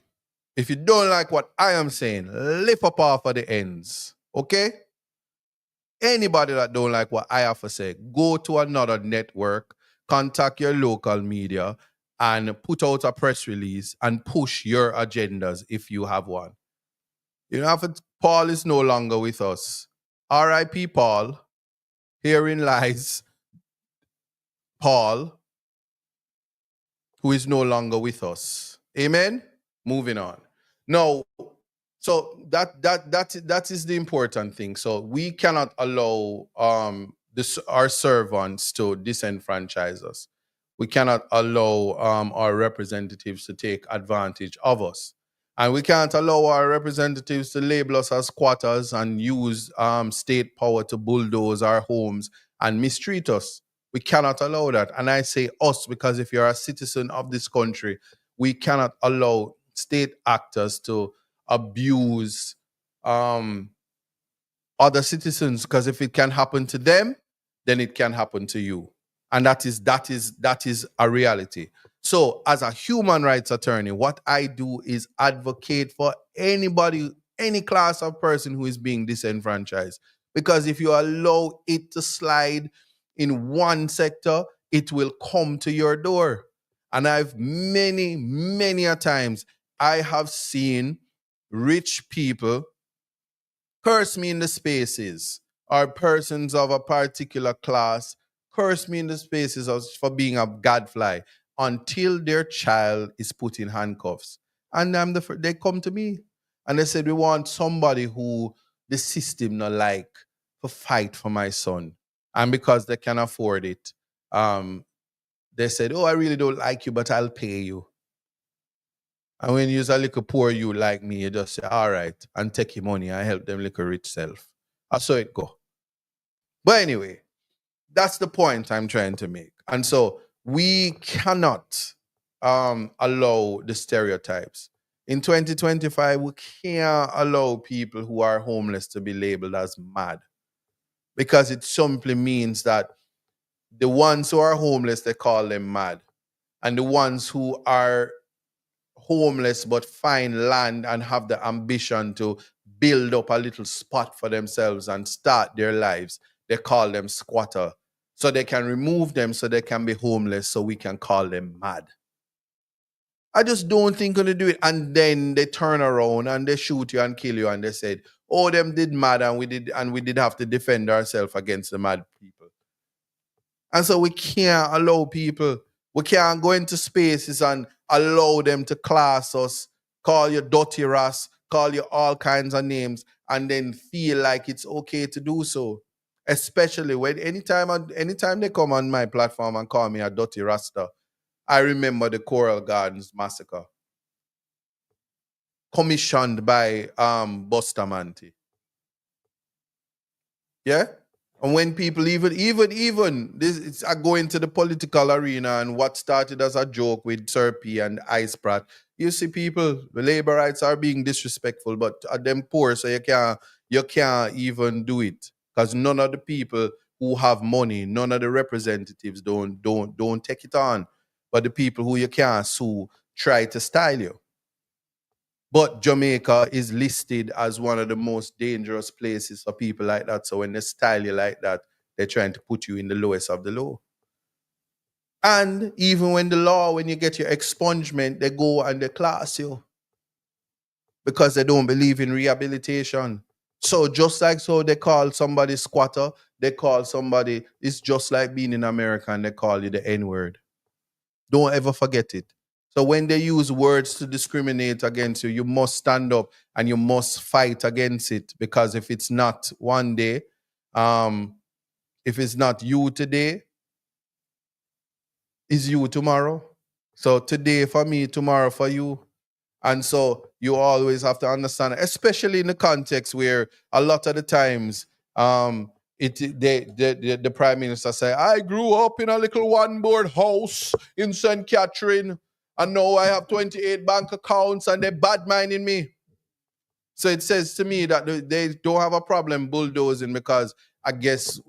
[SPEAKER 1] if you don't like what I am saying, lift up off of the ends. Okay? Anybody that don't like what I have to say, go to another network, contact your local media, and put out a press release and push your agendas if you have one. You know, if Paul is no longer with us. R.I.P. Paul. Herein lies Paul, who is no longer with us. Amen. Moving on. Now, so that is the important thing. So we cannot allow our servants to disenfranchise us. We cannot allow our representatives to take advantage of us. And we can't allow our representatives to label us as squatters and use state power to bulldoze our homes and mistreat us. We cannot allow that. And I say us because if you're a citizen of this country, we cannot allow state actors to abuse um, other citizens, because if it can happen to them, then it can happen to you, and that is a reality. So as a human rights attorney, what I do is advocate for anybody, any class of person who is being disenfranchised, because if you allow it to slide in one sector, it will come to your door. And I've many a times I have seen rich people curse me in the spaces, or persons of a particular class curse me in the spaces for being a gadfly until their child is put in handcuffs. And they come to me and they said, "We want somebody who the system not like to fight for my son." And because they can afford it, um, they said, "Oh, I really don't like you, but I'll pay you." And when you're a little poor you like me, you just say, "All right," and take your money and help them little rich self. I saw it go. But anyway, that's the point I'm trying to make. And so we cannot allow the stereotypes. In 2025, we can't allow people who are homeless to be labeled as mad, because it simply means that the ones who are homeless, they call them mad. And the ones who are homeless but find land and have the ambition to build up a little spot for themselves and start their lives, they call them squatter. So they can remove them so they can be homeless, so we can call them mad. I just don't think gonna do it. And then they turn around and they shoot you and kill you and they said, oh, them did mad and we did have to defend ourselves against the mad people. And so we can't allow people, we can't go into spaces and allow them to class us, call you dirty ras, call you all kinds of names, and then feel like it's okay to do so. Especially when anytime they come on my platform and call me a dirty rasta, I remember the Coral Gardens massacre commissioned by Bustamante. Yeah. And when people even this, it's I go into the political arena, and what started as a joke with Sir P and Ice Pratt, you see people, the labor rights are being disrespectful, but them poor, so you can't even do it. Because none of the people who have money, none of the representatives don't take it on. But the people who you can't sue try to style you. But Jamaica is listed as one of the most dangerous places for people like that. So when they style you like that, they're trying to put you in the lowest of the low. And even when you get your expungement, they go and they class you because they don't believe in rehabilitation. So just like so they call somebody squatter, they call somebody, it's just like being in America and they call you the N-word. Don't ever forget it. So when they use words to discriminate against you, you must stand up and you must fight against it. Because if it's not one day, um, if it's not you today, is you tomorrow. So today for me, tomorrow for you. And so you always have to understand, especially in the context where a lot of the times the prime minister say, I grew up in a little one-board house in St. Catherine, and now I have 28 bank accounts and they're bad minding me. So it says to me that they don't have a problem bulldozing, because I guess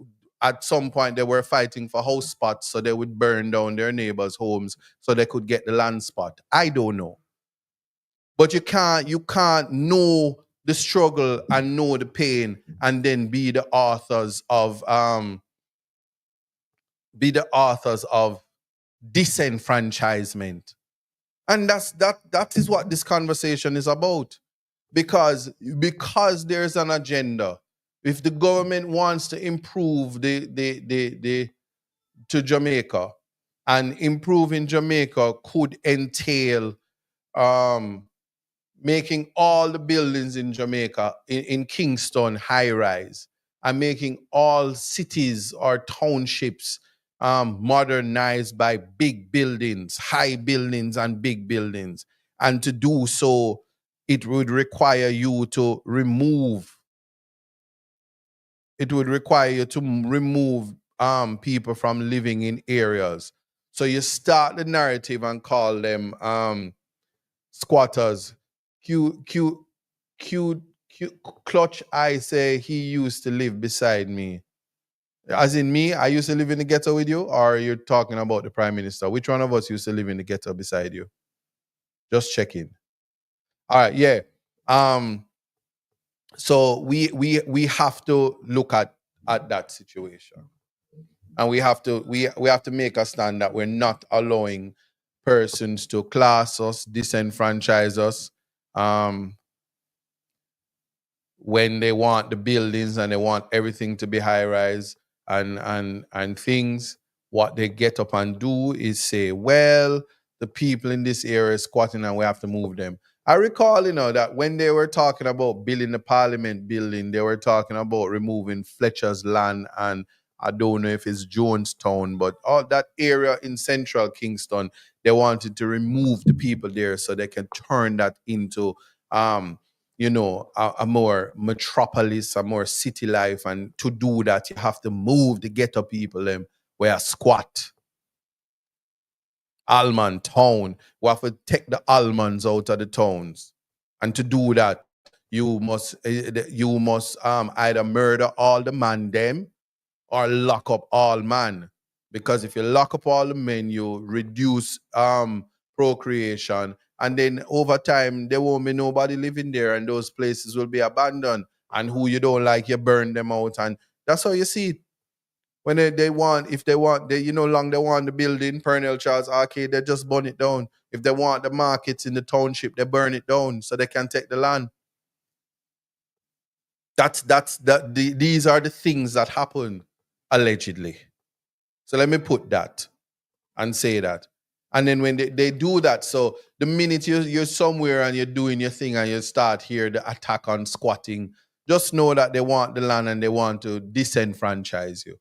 [SPEAKER 1] at some point they were fighting for house spots, so they would burn down their neighbors' homes so they could get the land spot. I don't know. But you can't know the struggle and know the pain and then be the authors of disenfranchisement. And that is what this conversation is about. Because there's an agenda. If the government wants to improve the to Jamaica, and improving Jamaica could entail um making all the buildings in Jamaica, in Kingston, high rise, and making all cities or townships modernized by big buildings, high buildings, and big buildings. And to do so, it would require you to remove. It would require you to remove people from living in areas. So you start the narrative and call them squatters. Q Q Q Clutch I say he used to live beside me. As in me, I used to live in the ghetto with you, or you're talking about the prime minister? Which one of us used to live in the ghetto beside you? Just checking. All right, yeah. Um, so we have to look at that situation. And we have to make a stand that we're not allowing persons to class us, disenfranchise us. Um, when they want the buildings and they want everything to be high rise and things, what they get up and do is say, well, the people in this area is squatting and we have to move them. I recall, that when they were talking about building the parliament building, they were talking about removing Fletcher's land, and I don't know if it's Jonestown, but all that area in central Kingston, they wanted to remove the people there so they can turn that into a more metropolis, a more city life. And to do that, you have to move the ghetto people them where squat. Almond town. We have to take the almonds out of the towns. And to do that, you must either murder all the man them or lock up all man. Because if you lock up all the men, you reduce procreation. And then over time, there won't be nobody living there, and those places will be abandoned. And who you don't like, you burn them out. And that's how you see it. When they want, if they want, long they want the building, Pernell Charles Arcade, they just burn it down. If they want the markets in the township, they burn it down so they can take the land. These are the things that happen allegedly. So let me put that and say that. And then when they do that, so the minute you're somewhere and you're doing your thing and you start here the attack on squatting, just know that they want the land and they want to disenfranchise you.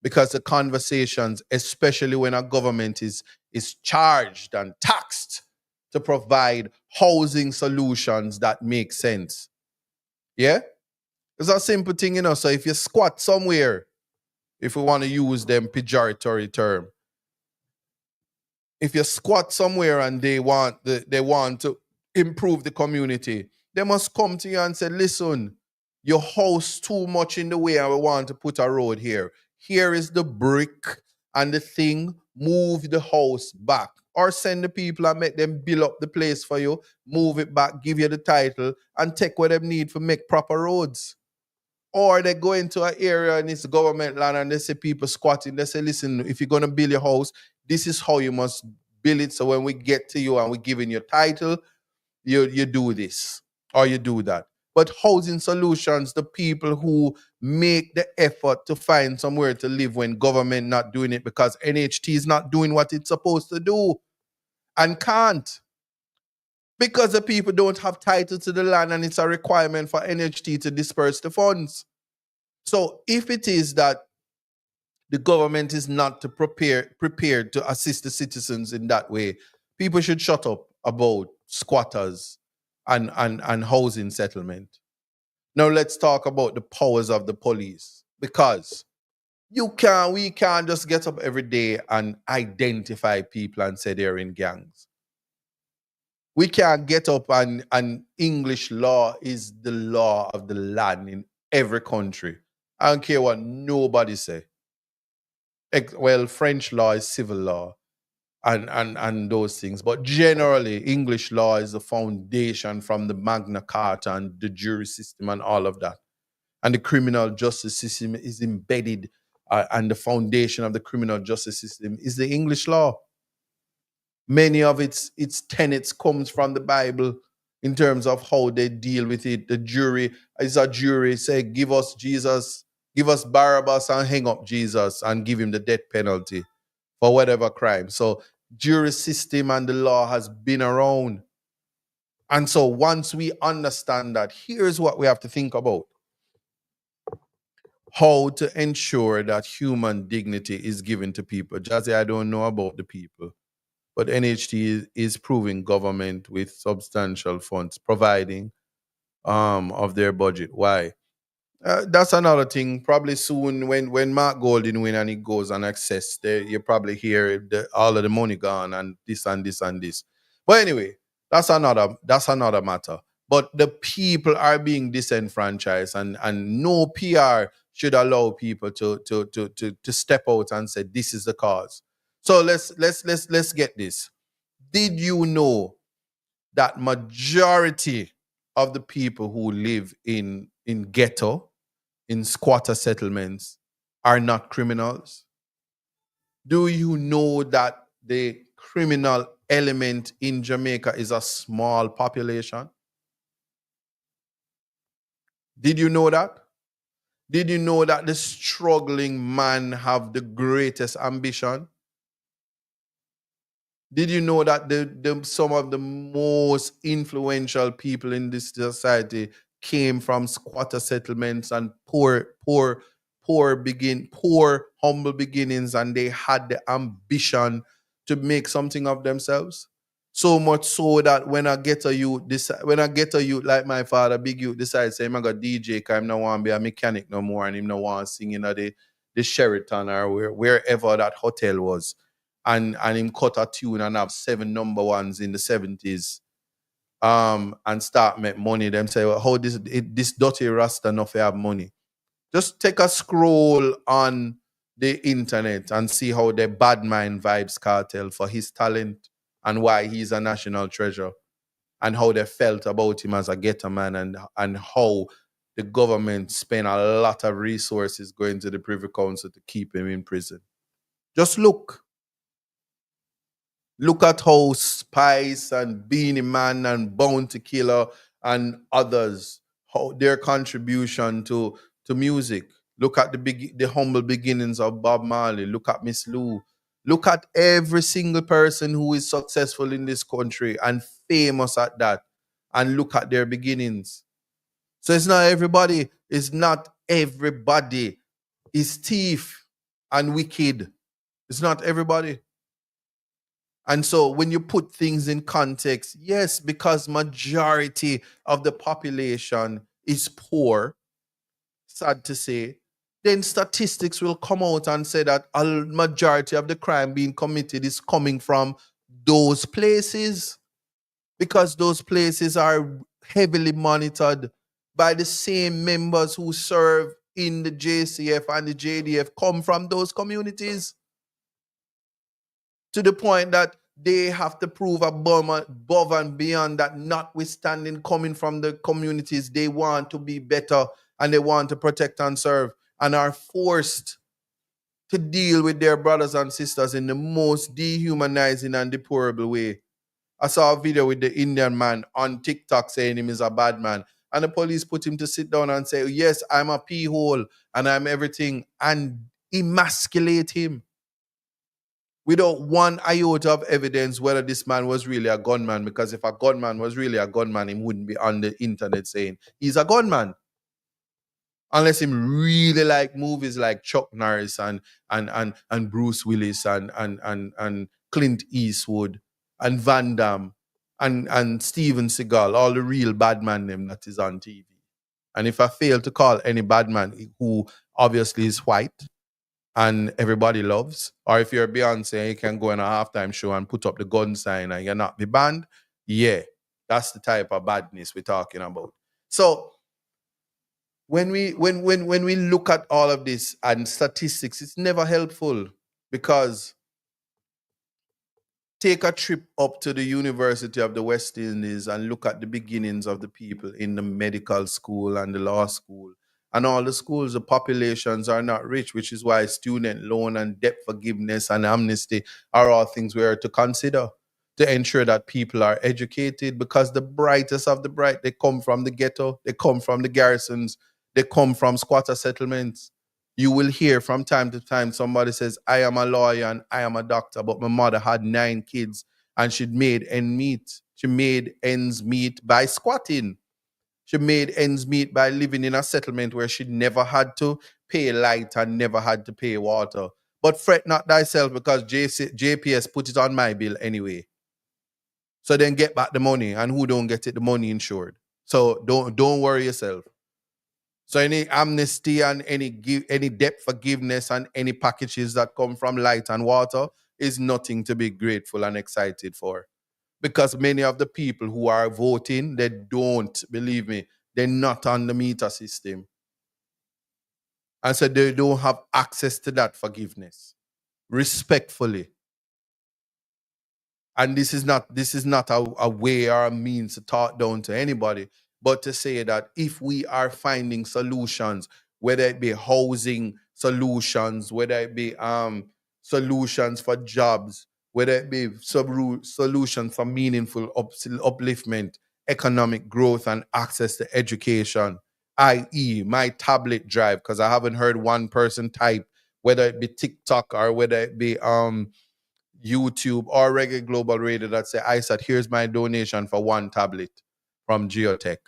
[SPEAKER 1] Because the conversations, especially when a government is charged and taxed to provide housing solutions that make sense. Yeah? It's a simple thing, So if you squat somewhere, if we want to use them pejoratory term, if you squat somewhere and they want to improve the community, they must come to you and say, listen, your house too much in the way and we want to put a road here. Here is the brick and the thing, move the house back. Or send the people and make them build up the place for you, move it back, give you the title, and take what they need for make proper roads. Or they go into an area and it's government land and they say people squatting. They say, listen, if you're going to build your house, this is how you must build it. So when we get to you and we're giving you title, you do this or you do that. But housing solutions, the people who make the effort to find somewhere to live when government not doing it because NHT is not doing what it's supposed to do and can't. Because the people don't have title to the land and it's a requirement for NHT to disperse the funds. So if it is that the government is not prepared to assist the citizens in that way, people should shut up about squatters and housing settlement. Now let's talk about the powers of the police. Because we can't just get up every day and identify people and say they're in gangs. We can't get up and English law is the law of the land in every country. I don't care what nobody say. Well, French law is civil law and those things. But generally, English law is the foundation from the Magna Carta and the jury system and all of that. And the criminal justice system is embedded, and the foundation of the criminal justice system is the English law. Many of its tenets comes from the Bible in terms of how they deal with it. The jury is a jury, say, give us Jesus, give us Barabbas and hang up Jesus and give him the death penalty for whatever crime. So jury system and the law has been around. And so once we understand that, here's what we have to think about. How to ensure that human dignity is given to people. Jazzy, I don't know about the people. But NHT is proving government with substantial funds, providing of their budget. Why? That's another thing. Probably soon, when Mark Golding win and he goes on access, you probably hear all of the money gone and this and this and this. But anyway, that's another matter. But the people are being disenfranchised, and no PR should allow people to step out and say this is the cause. So let's get this. Did you know that majority of the people who live in ghetto, in squatter settlements, are not criminals? Do you know that the criminal element in Jamaica is a small population? Did you know that? Did you know that the struggling man have the greatest ambition? Did you know that some of the most influential people in this society came from squatter settlements and poor, humble beginnings, and they had the ambition to make something of themselves? So much so that when I get a youth like my father, big youth, decides say, I'm going to DJ because I don't want to be a mechanic no more and him no want to sing in the Sheraton or wherever that hotel was. and him cut a tune and have 7 number 1s in the 70s, and start make money. Them say, well, how this dirty rasta enough have money? Just take a scroll on the internet and see how the bad mind vibes cartel for his talent and why he's a national treasure, and how they felt about him as a ghetto man, and how the government spent a lot of resources going to the Privy Council to keep him in prison. Just look at how Spice and Beanie Man and Bounty Killer and others, how their contribution to music. Look at the humble beginnings of Bob Marley. Look at Miss Lou. Look at every single person who is successful in this country and famous at that. And look at their beginnings. So it's not everybody. It's not everybody. It's thief and wicked. It's not everybody. And so when you put things in context, yes, because majority of the population is poor, sad to say, then statistics will come out and say that a majority of the crime being committed is coming from those places, because those places are heavily monitored by the same members who serve in the JCF and the JDF come from those communities, to the point that they have to prove above and beyond that, notwithstanding coming from the communities, they want to be better and they want to protect and serve, and are forced to deal with their brothers and sisters in the most dehumanizing and deplorable way. I saw a video with the Indian man on TikTok saying him is a bad man. And the police put him to sit down and say, yes, I'm a pee hole and I'm everything, and emasculate him without one iota of evidence whether this man was really a gunman. Because if a gunman was really a gunman, he wouldn't be on the internet saying he's a gunman. Unless him really like movies like Chuck Norris and Bruce Willis and Clint Eastwood and Van Damme and Steven Seagal, all the real bad man them that is on TV. And if I fail to call any bad man who obviously is white and everybody loves, or if you're Beyonce, you can go in a halftime show and put up the gun sign and you're not be banned, yeah, that's the type of badness we're talking about. So when we look at all of this and statistics, it's never helpful, because take a trip up to the University of the West Indies and look at the beginnings of the people in the medical school and the law school. And all the schools, the populations are not rich, which is why student loan and debt forgiveness and amnesty are all things we are to consider to ensure that people are educated, because the brightest of the bright, they come from the ghetto, they come from the garrisons, they come from squatter settlements. You will hear from time to time somebody says, I am a lawyer and I am a doctor, but my mother had 9 kids and she'd made ends meet. She made ends meet by squatting. She made ends meet by living in a settlement where she never had to pay light and never had to pay water. But fret not thyself, because JPS put it on my bill anyway. So then get back the money, and who don't get it, the money insured. So don't worry yourself. So any amnesty and any debt forgiveness and any packages that come from light and water is nothing to be grateful and excited for. Because many of the people who are voting, they don't, believe me, they're not on the meter system. And so they don't have access to that forgiveness. Respectfully. And this is not a way or a means to talk down to anybody, but to say that if we are finding solutions, whether it be housing solutions, whether it be solutions for jobs, whether it be solutions for meaningful upliftment, economic growth, and access to education, i.e., my tablet drive, because I haven't heard one person type, whether it be TikTok or whether it be YouTube or Reggae Global Radio, that say, I said, here's my donation for one tablet from Geotech.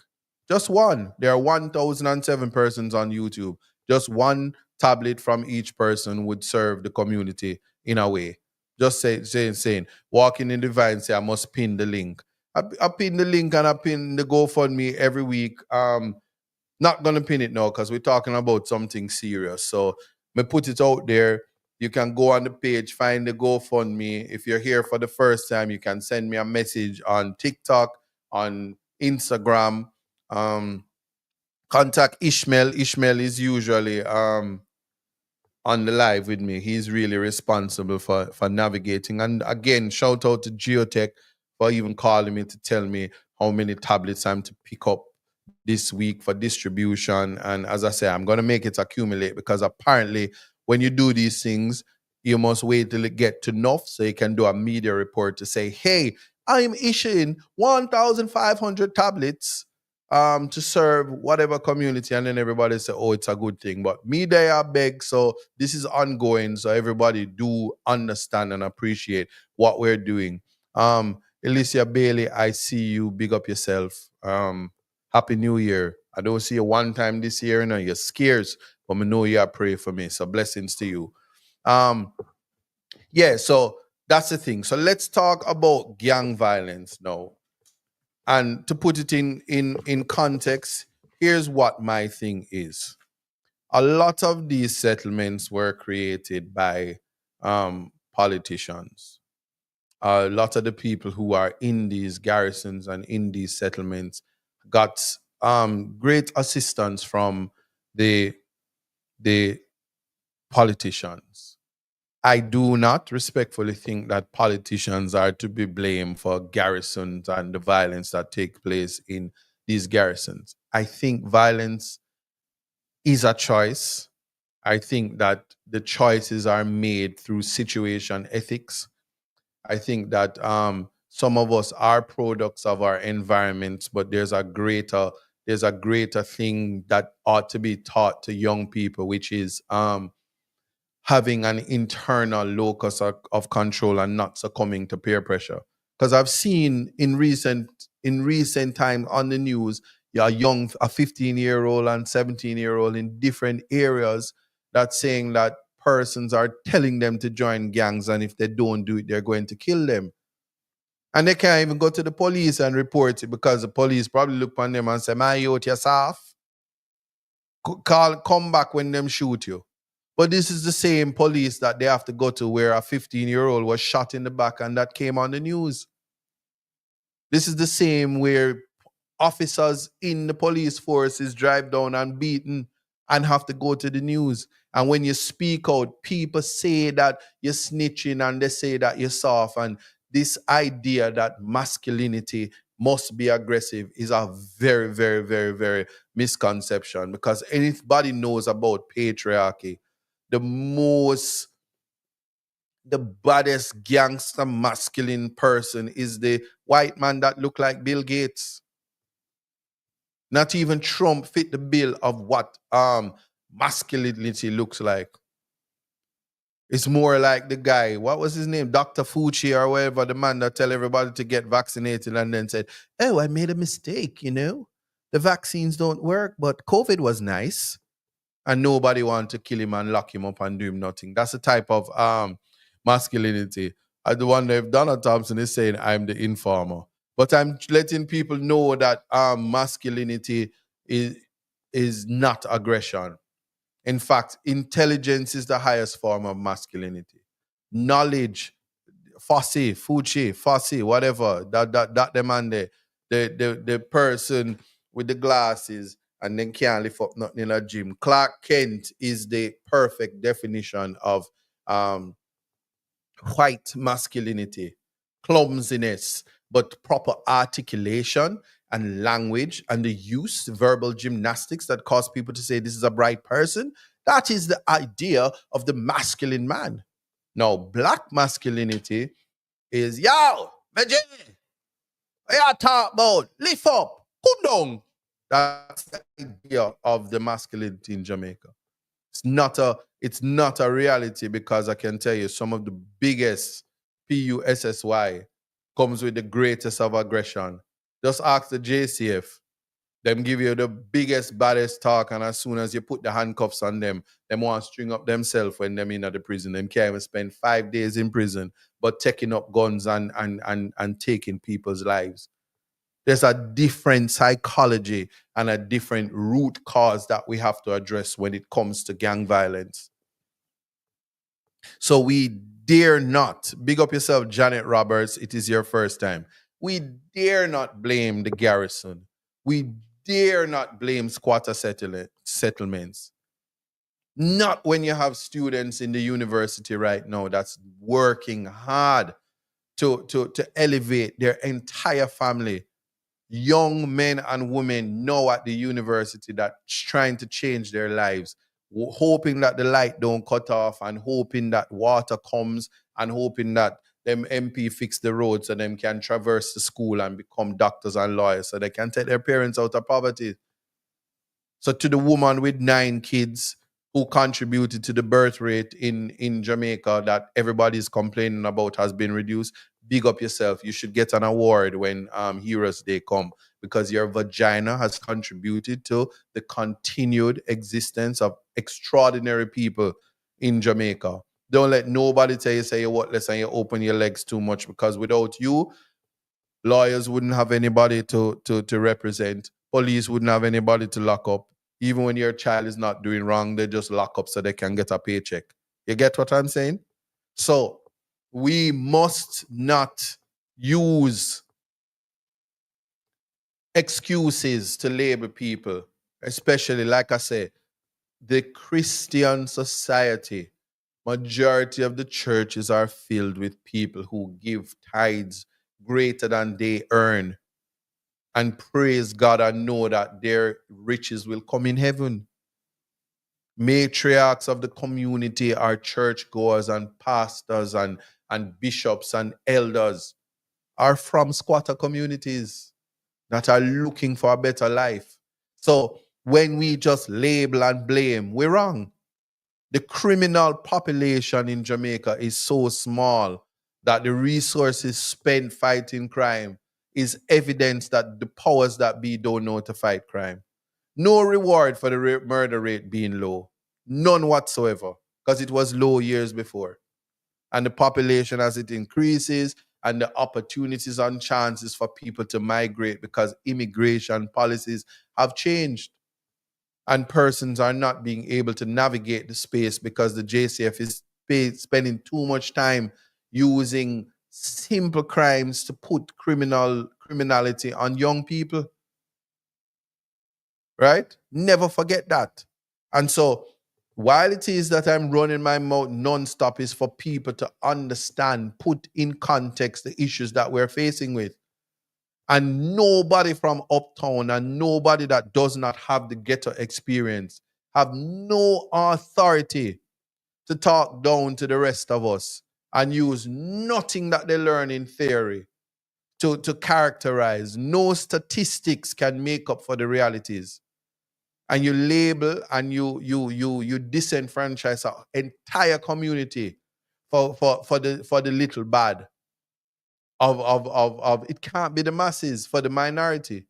[SPEAKER 1] Just one. There are 1,007 persons on YouTube. Just one tablet from each person would serve the community in a way. Just saying, walking in the vine, say, I must pin the link. I pin the link and I pin the GoFundMe every week. Not gonna pin it now because we're talking about something serious. So me put it out there. You can go on the page, find the GoFundMe. If you're here for the first time, you can send me a message on TikTok, on Instagram. Um, Contact Ishmael. Ishmael is usually on the live with me. He's really responsible for navigating. And again, shout out to Geotech for even calling me to tell me how many tablets I'm to pick up this week for distribution. And as I say, I'm gonna make it accumulate because apparently when you do these things, you must wait till it get to enough so you can do a media report to say, hey, I'm issuing 1,500 tablets to serve whatever community, and then everybody say, oh, it's a good thing. But me, they are beg, so this is ongoing, so everybody do understand and appreciate what we're doing. Alicia Bailey, I see you. Big up yourself. Happy New Year. I don't see you one time this year, you know, you're scarce, but I know you are praying for me. So blessings to you. Um, yeah, so that's the thing. So let's talk about gang violence now. And to put it in context, here's what my thing is. A lot of these settlements were created by politicians. A lot of the people who are in these garrisons and in these settlements got great assistance from the the politicians. I do not respectfully think that politicians are to be blamed for garrisons and the violence that take place in these garrisons. I think violence is a choice. I think that the choices are made through situation ethics. I think that some of us are products of our environments, but there's a greater thing that ought to be taught to young people, which is having an internal locus of control and not succumbing to peer pressure. Because I've seen in recent time on the news, a 15-year-old and 17-year-old in different areas that's saying that persons are telling them to join gangs, and if they don't do it, they're going to kill them. And they can't even go to the police and report it because the police probably look on them and say, "My youth, you're soft. Come back when them shoot you." But this is the same police that they have to go to where a 15-year-old was shot in the back and that came on the news. This is the same where officers in the police force is drive down and beaten and have to go to the news. And when you speak out, people say that you're snitching and they say that you're soft. And this idea that masculinity must be aggressive is a very, very, very, very misconception, because anybody knows about patriarchy. The most the baddest gangster masculine person is the white man that look like Bill Gates. Not even Trump fit the bill of what masculinity looks like. It's more like the guy, what was his name? Dr. Fucci or whatever, the man that tell everybody to get vaccinated and then said, oh, I made a mistake, you know? The vaccines don't work, but COVID was nice. And nobody want to kill him and lock him up and do him nothing. That's the type of masculinity. I do wonder if Donald Thompson is saying I'm the informer. But I'm letting people know that masculinity is not aggression. In fact, intelligence is the highest form of masculinity. Knowledge, Fossey, whatever, that demand the person with the glasses and then can't lift up nothing in a gym. Clark Kent is the perfect definition of um, white masculinity, clumsiness, but proper articulation and language and the use, verbal gymnastics that cause people to say this is a bright person. That is the idea of the masculine man. Now, black masculinity is, yo, Majid, what you talk about? Lift up, cool down. That's the idea of the masculinity in Jamaica. It's not a reality, because I can tell you some of the biggest PUSSY comes with the greatest of aggression. Just ask the JCF. Them give you the biggest, baddest talk, and as soon as you put the handcuffs on them want to string up themselves when them in the prison. Them can't even spend 5 days in prison, but taking up guns and taking people's lives. There's a different psychology and a different root cause that we have to address when it comes to gang violence. So we dare not, big up yourself, Janet Roberts, it is your first time. We dare not blame the garrison. We dare not blame settlements. Not when you have students in the university right now that's working hard to elevate their entire family, young men and women now at the university that's trying to change their lives, hoping that the light don't cut off and hoping that water comes and hoping that them MP fix the road so them can traverse the school and become doctors and lawyers so they can take their parents out of poverty. So to the woman with 9 kids who contributed to the birth rate in Jamaica that everybody's complaining about has been reduced, big up yourself. You should get an award when Heroes Day come because your vagina has contributed to the continued existence of extraordinary people in Jamaica. Don't let nobody tell you, say you're worthless and you open your legs too much because without you, lawyers wouldn't have anybody to represent. Police wouldn't have anybody to lock up. Even when your child is not doing wrong, they just lock up so they can get a paycheck. You get what I'm saying? So we must not use excuses to label people, especially, like I say, the Christian society. Majority of the churches are filled with people who give tithes greater than they earn and praise God and know that their riches will come in heaven. Matriarchs of the community are churchgoers and pastors and bishops and elders are from squatter communities that are looking for a better life. So when we just label and blame, we're wrong. The criminal population in Jamaica is so small that the resources spent fighting crime is evidence that the powers that be don't know to fight crime. No reward for the murder rate being low. None whatsoever, because it was low years before. And the population, as it increases, and the opportunities and chances for people to migrate because immigration policies have changed and persons are not being able to navigate the space because the JCF is spending too much time using simple crimes to put criminality on young people, right? Never forget that. And so while it is that I'm running my mouth nonstop is for people to understand, put in context the issues that we're facing with. And nobody from uptown and nobody that does not have the ghetto experience have no authority to talk down to the rest of us and use nothing that they learn in theory to characterize. No statistics can make up for the realities. And you label and you disenfranchise an entire community for the little bad of it can't be the masses, for the minority,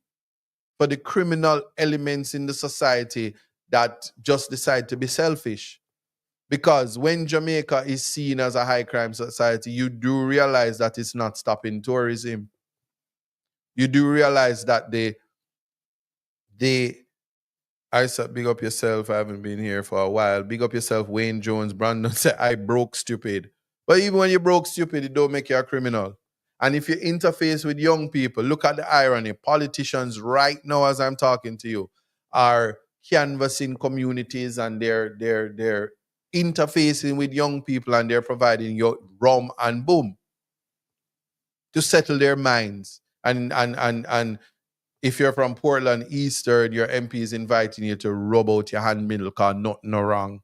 [SPEAKER 1] for the criminal elements in the society that just decide to be selfish. Because when Jamaica is seen as a high crime society, you do realize that it's not stopping tourism. You do realize that they I said, big up yourself. I haven't been here for a while. Big up yourself, Wayne Jones. Brandon said, I broke stupid. But even when you broke stupid, it don't make you a criminal. And if you interface with young people, look at the irony. Politicians right now, as I'm talking to you, are canvassing communities and they're interfacing with young people and they're providing you rum and boom to settle their minds. And if you're from Portland Eastern, your MP is inviting you to rub out your hand middle because nothing no wrong.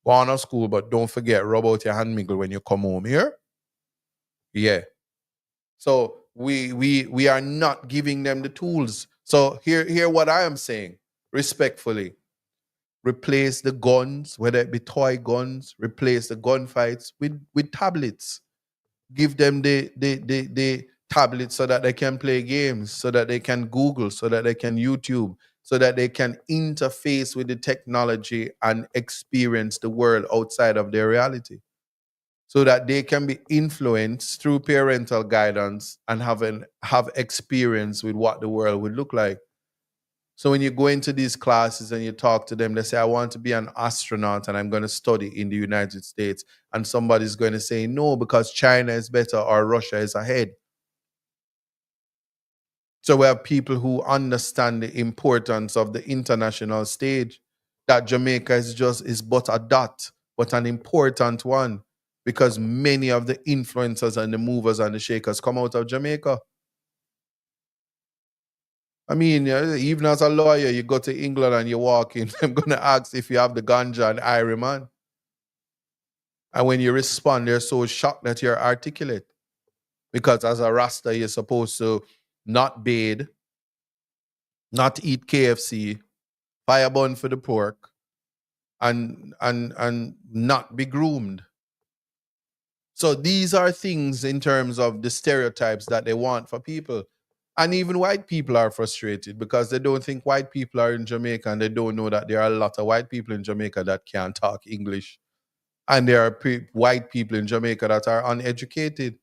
[SPEAKER 1] Go on to school, but don't forget, rub out your hand middle when you come home here. Yeah. So we are not giving them the tools. So hear what I am saying respectfully. Replace the guns, whether it be toy guns, replace the gunfights with tablets. Give them the tablets so that they can play games, so that they can Google, so that they can YouTube, so that they can interface with the technology and experience the world outside of their reality, so that they can be influenced through parental guidance and have experience with what the world would look like. So when you go into these classes and you talk to them, they say, I want to be an astronaut and I'm going to study in the United States. And somebody's going to say, no, because China is better or Russia is ahead. So we have people who understand the importance of the international stage, that Jamaica is but a dot, but an important one, because many of the influencers and the movers and the shakers come out of Jamaica. I mean, even as a lawyer, you go to England and you walk in, I'm going to ask if you have the ganja and Irie, man. And when you respond, they're so shocked that you're articulate. Because as a Rasta, you're supposed to not bathe, not eat KFC, fire bun for the pork, and not be groomed. So these are things in terms of the stereotypes that they want for people. And even white people are frustrated because they don't think white people are in Jamaica, and they don't know that there are a lot of white people in Jamaica that can't talk English. And there are white people in Jamaica that are uneducated.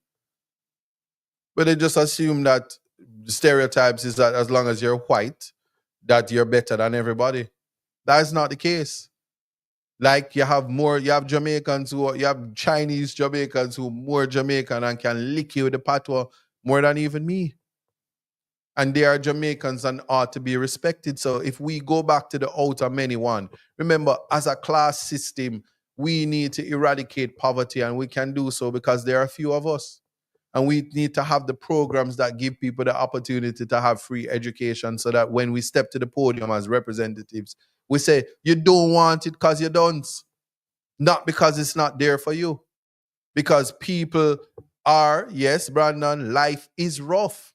[SPEAKER 1] But they just assume that the stereotypes is that as long as you're white, that you're better than everybody. That is not the case. Like you have Jamaicans you have Chinese Jamaicans who more Jamaican and can lick you with the patois more than even me. And they are Jamaicans and ought to be respected. So if we go back to the outer many one, remember, as a class system, we need to eradicate poverty, and we can do so because there are a few of us. And we need to have the programs that give people the opportunity to have free education, so that when we step to the podium as representatives, we say, you don't want it because you don't. Not because it's not there for you. Because people are, yes, Brandon, life is rough.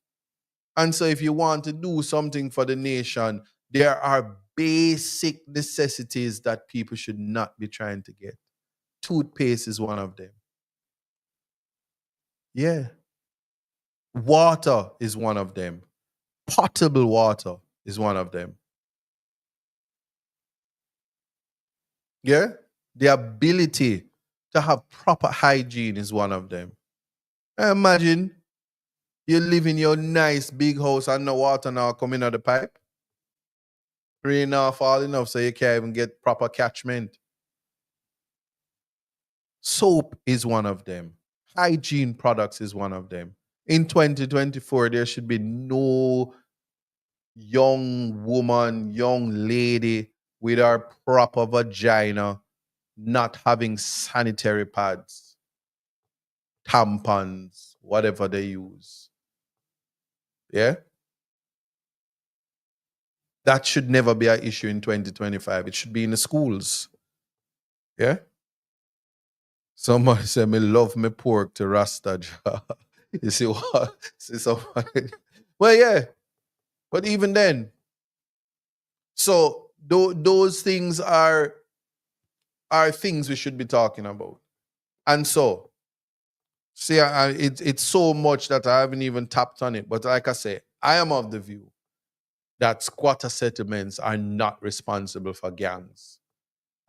[SPEAKER 1] And so if you want to do something for the nation, there are basic necessities that people should not be trying to get. Toothpaste is one of them. Yeah. Water is one of them. Potable water is one of them. Yeah. The ability to have proper hygiene is one of them. Imagine you live in your nice big house and no water now coming out of the pipe. Rain now fall enough so you can't even get proper catchment. Soap is one of them. Hygiene products is one of them. In 2024, there should be no young woman, young lady with her proper vagina not having sanitary pads, tampons, whatever they use. Yeah? That should never be an issue in 2025. It should be in the schools. Yeah? Somebody said, me love me pork to Rasta Jah." You see what? See somebody. Well, yeah. But even then, so those things are things we should be talking about. And so, see, it's so much that I haven't even tapped on it. But like I say, I am of the view that squatter settlements are not responsible for gangs.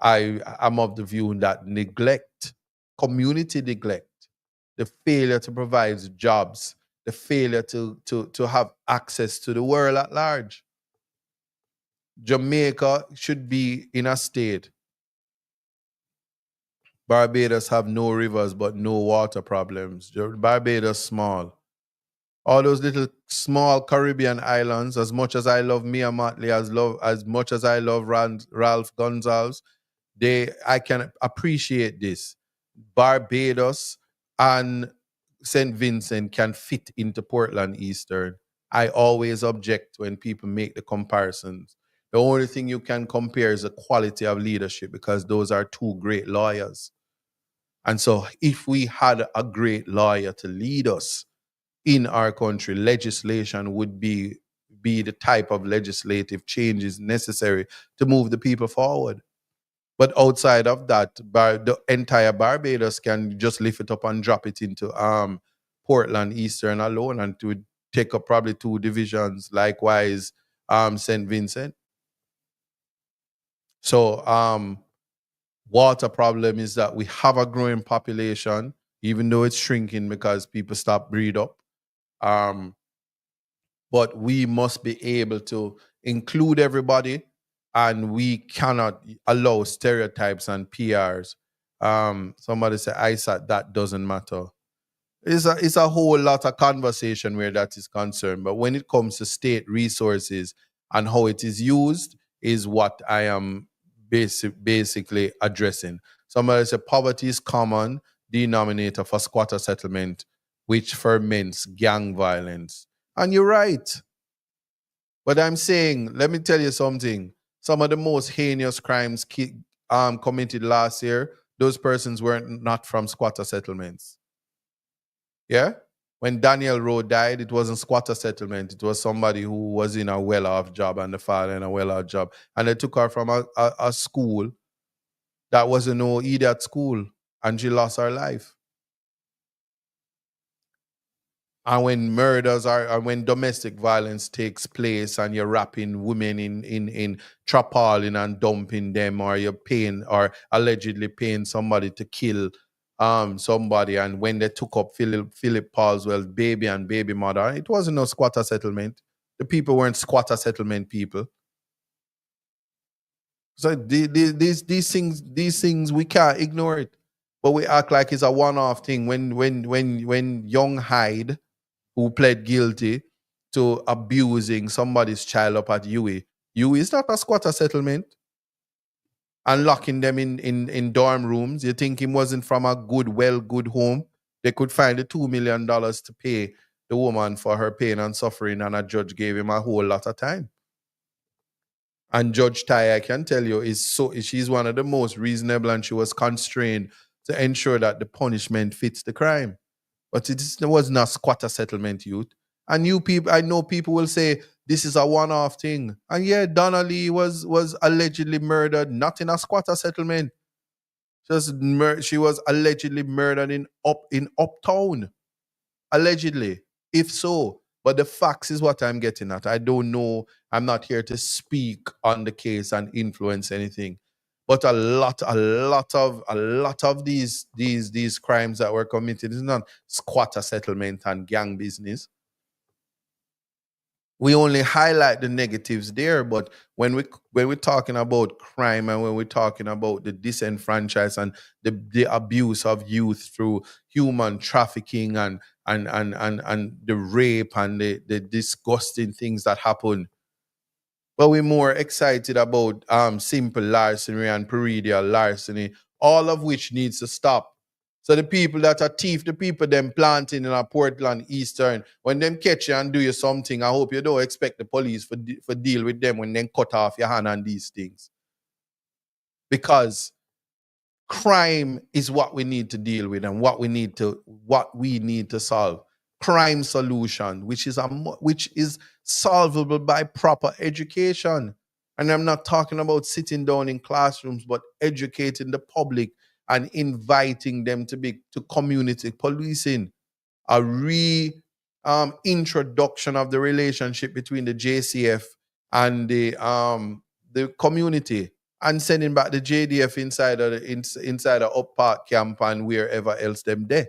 [SPEAKER 1] I am of the view that neglect, community neglect, the failure to provide jobs, the failure to have access to the world at large. Jamaica should be in a state. Barbados have no rivers but no water problems. Barbados small. All those little small Caribbean islands, as much as I love Mia Motley, as much as I love Ralph Gonzalez, I can appreciate this. Barbados and St. Vincent can fit into Portland Eastern. I always object when people make the comparisons. The only thing you can compare is the quality of leadership, because those are two great lawyers. And so if we had a great lawyer to lead us in our country, legislation would be the type of legislative changes necessary to move the people forward. But outside of that, the entire Barbados can just lift it up and drop it into Portland Eastern alone, and to take up probably 2 divisions. Likewise, St. Vincent. So water problem is that we have a growing population, even though it's shrinking because people stop breed up. But we must be able to include everybody, and we cannot allow stereotypes and PRs. Somebody say, ISAT, that doesn't matter. It's a whole lot of conversation where that is concerned. But when it comes to state resources and how it is used, is what I am basically addressing. Somebody said poverty is common denominator for squatter settlement, which ferments gang violence. And you're right. But I'm saying, let me tell you something. Some of the most heinous crimes committed last year, those persons weren't not from squatter settlements. Yeah? When Daniel Rowe died, it wasn't squatter settlement. It was somebody who was in a well-off job and the father in a well-off job. And they took her from a school that wasn't no idiot school. And she lost her life. And when murders are, and when domestic violence takes place, and you're wrapping women in tarpaulin and dumping them, or you're paying or allegedly paying somebody to kill somebody, and when they took up Philip Paulswell's baby and baby mother, it wasn't no squatter settlement. The people weren't squatter settlement people. So these things we can't ignore it, but we act like it's a one-off thing. When young Hyde, who pled guilty to abusing somebody's child up at UE. UE is not a squatter settlement. And locking them in dorm rooms. You think he wasn't from a good home? They could find the $2 million to pay the woman for her pain and suffering, and a judge gave him a whole lot of time. And Judge Tai, I can tell you, she's one of the most reasonable, and she was constrained to ensure that the punishment fits the crime. But it was not squatter settlement, youth. And I know people will say this is a one-off thing. And yeah, Donnelly was allegedly murdered, not in a squatter settlement. She was allegedly murdered in Uptown. Allegedly. If so. But the facts is what I'm getting at. I don't know. I'm not here to speak on the case and influence anything. But a lot of these crimes that were committed is not squatter settlement and gang business. We only highlight the negatives there, but when we're talking about crime, and when we're talking about the disenfranchised and the abuse of youth through human trafficking and the rape and the disgusting things that happen, but we're more excited about simple larceny and perennial larceny, all of which needs to stop. So the people that are thief, the people them planting in a Portland Eastern, when them catch you and do you something, I hope you don't expect the police for deal with them when they cut off your hand on these things. Because crime is what we need to deal with and what we need to solve. Crime solution, which is solvable by proper education. And I'm not talking about sitting down in classrooms, but educating the public and inviting them to community policing, a introduction of the relationship between the JCF and the community, and sending back the JDF inside of Up Park camp and wherever else them there,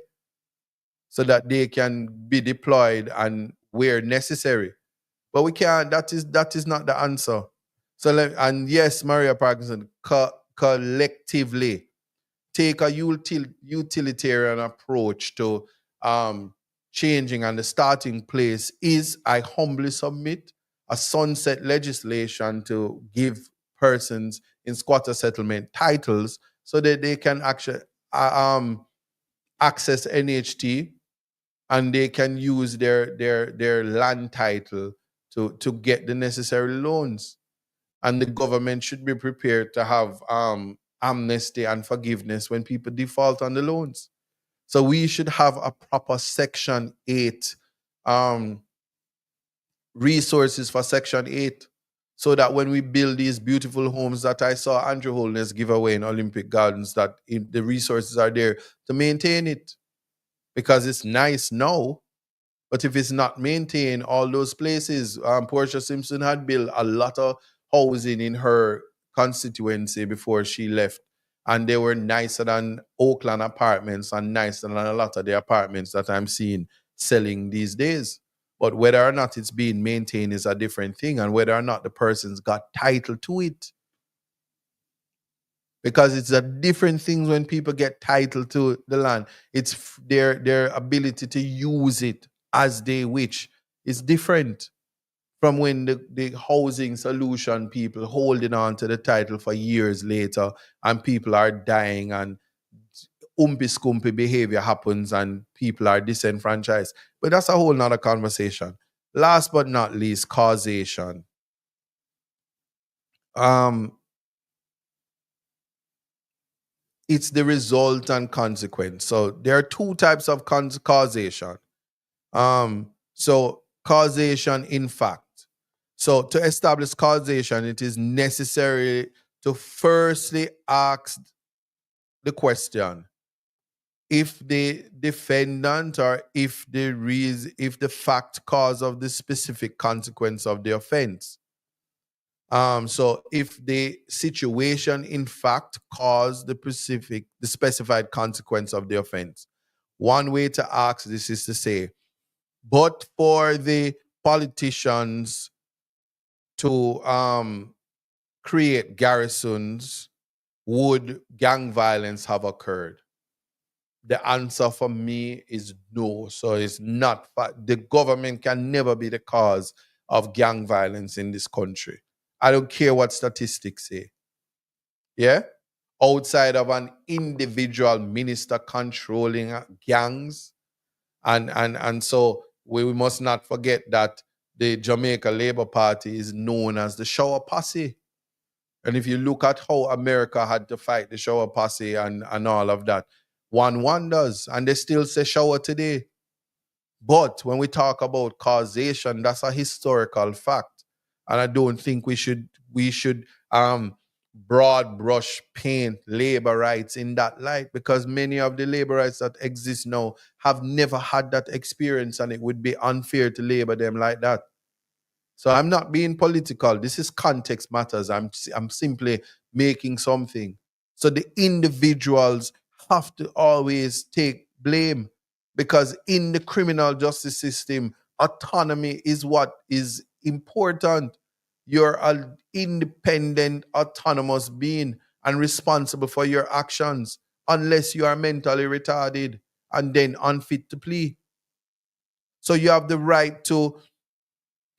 [SPEAKER 1] so that they can be deployed and where necessary. But we can't. That is not the answer. So and yes, Maria Parkinson, collectively take a utilitarian approach to changing, and the starting place is, I humbly submit, a sunset legislation to give persons in squatter settlement titles so that they can actually access NHT, and they can use their land title to get the necessary loans. And the government should be prepared to have amnesty and forgiveness when people default on the loans. So we should have a proper Section 8 resources for Section 8, so that when we build these beautiful homes that I saw Andrew Holness give away in Olympic Gardens, that the resources are there to maintain it. Because it's nice now, but if it's not maintained, all those places, Portia Simpson had built a lot of housing in her constituency before she left, and they were nicer than Oakland apartments and nicer than a lot of the apartments that I'm seeing selling these days. But whether or not it's being maintained is a different thing, and whether or not the person's got title to it. Because it's a different thing when people get title to the land. It's their ability to use it as they wish. It's different from when the housing solution people holding on to the title for years later and people are dying and umpy scumpy behavior happens and people are disenfranchised. But that's a whole nother conversation. Last but not least, causation. Um, it's the result and consequence. So there are two types of causation. So causation in fact. So to establish causation, it is necessary to firstly ask the question if the defendant or if the fact cause of the specific consequence of the offense. So if the situation in fact caused the specified consequence of the offense. One way to ask this is to say, but for the politicians to create garrisons, would gang violence have occurred? The answer for me is no. So it's not. The government can never be the cause of gang violence in this country. I don't care what statistics say. Yeah? Outside of an individual minister controlling gangs. And so we must not forget that the Jamaica Labour Party is known as the shower posse. And if you look at how America had to fight the shower posse and all of that, one wonders, and they still say shower today. But when we talk about causation, that's a historical fact. And I don't think we should broad brush paint labor rights in that light, because many of the labor rights that exist now have never had that experience, and it would be unfair to labor them like that. So I'm not being political. This is context matters. I'm simply making something. So the individuals have to always take blame, because in the criminal justice system, autonomy is what is important. You're an independent, autonomous being and responsible for your actions, unless you are mentally retarded and then unfit to plea. So you have the right to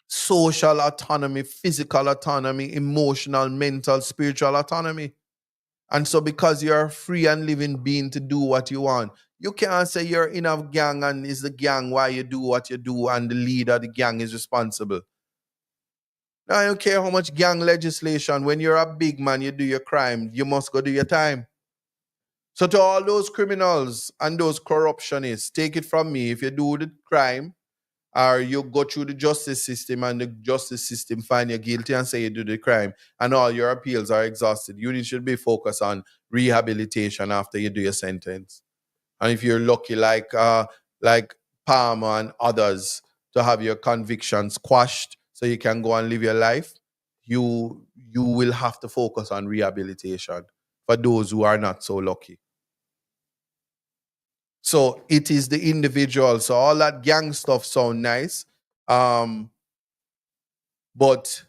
[SPEAKER 1] social autonomy, physical autonomy, emotional, mental, spiritual autonomy. And so because you're a free and living being to do what you want, you can't say you're in a gang and it's the gang why you do what you do and the leader of the gang is responsible. Now, I don't care how much gang legislation, when you're a big man, you do your crime, you must go do your time. So to all those criminals and those corruptionists, take it from me, if you do the crime, or you go through the justice system and the justice system find you guilty and say you do the crime and all your appeals are exhausted, you should be focused on rehabilitation after you do your sentence. And if you're lucky, like Palmer and others, to have your convictions quashed so you can go and live your life, you will have to focus on rehabilitation for those who are not so lucky. So it is the individual. So all that gang stuff sound nice. But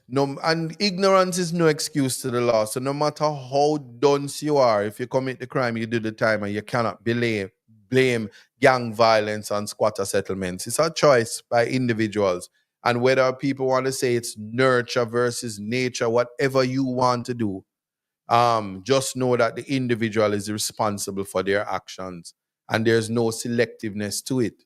[SPEAKER 1] no, and ignorance is no excuse to the law. So no matter how dunce you are, if you commit the crime, you do the time, and you cannot blame gang violence on squatter settlements. It's a choice by individuals. And whether people want to say it's nurture versus nature, whatever you want to do, just know that the individual is responsible for their actions, and there's no selectiveness to it.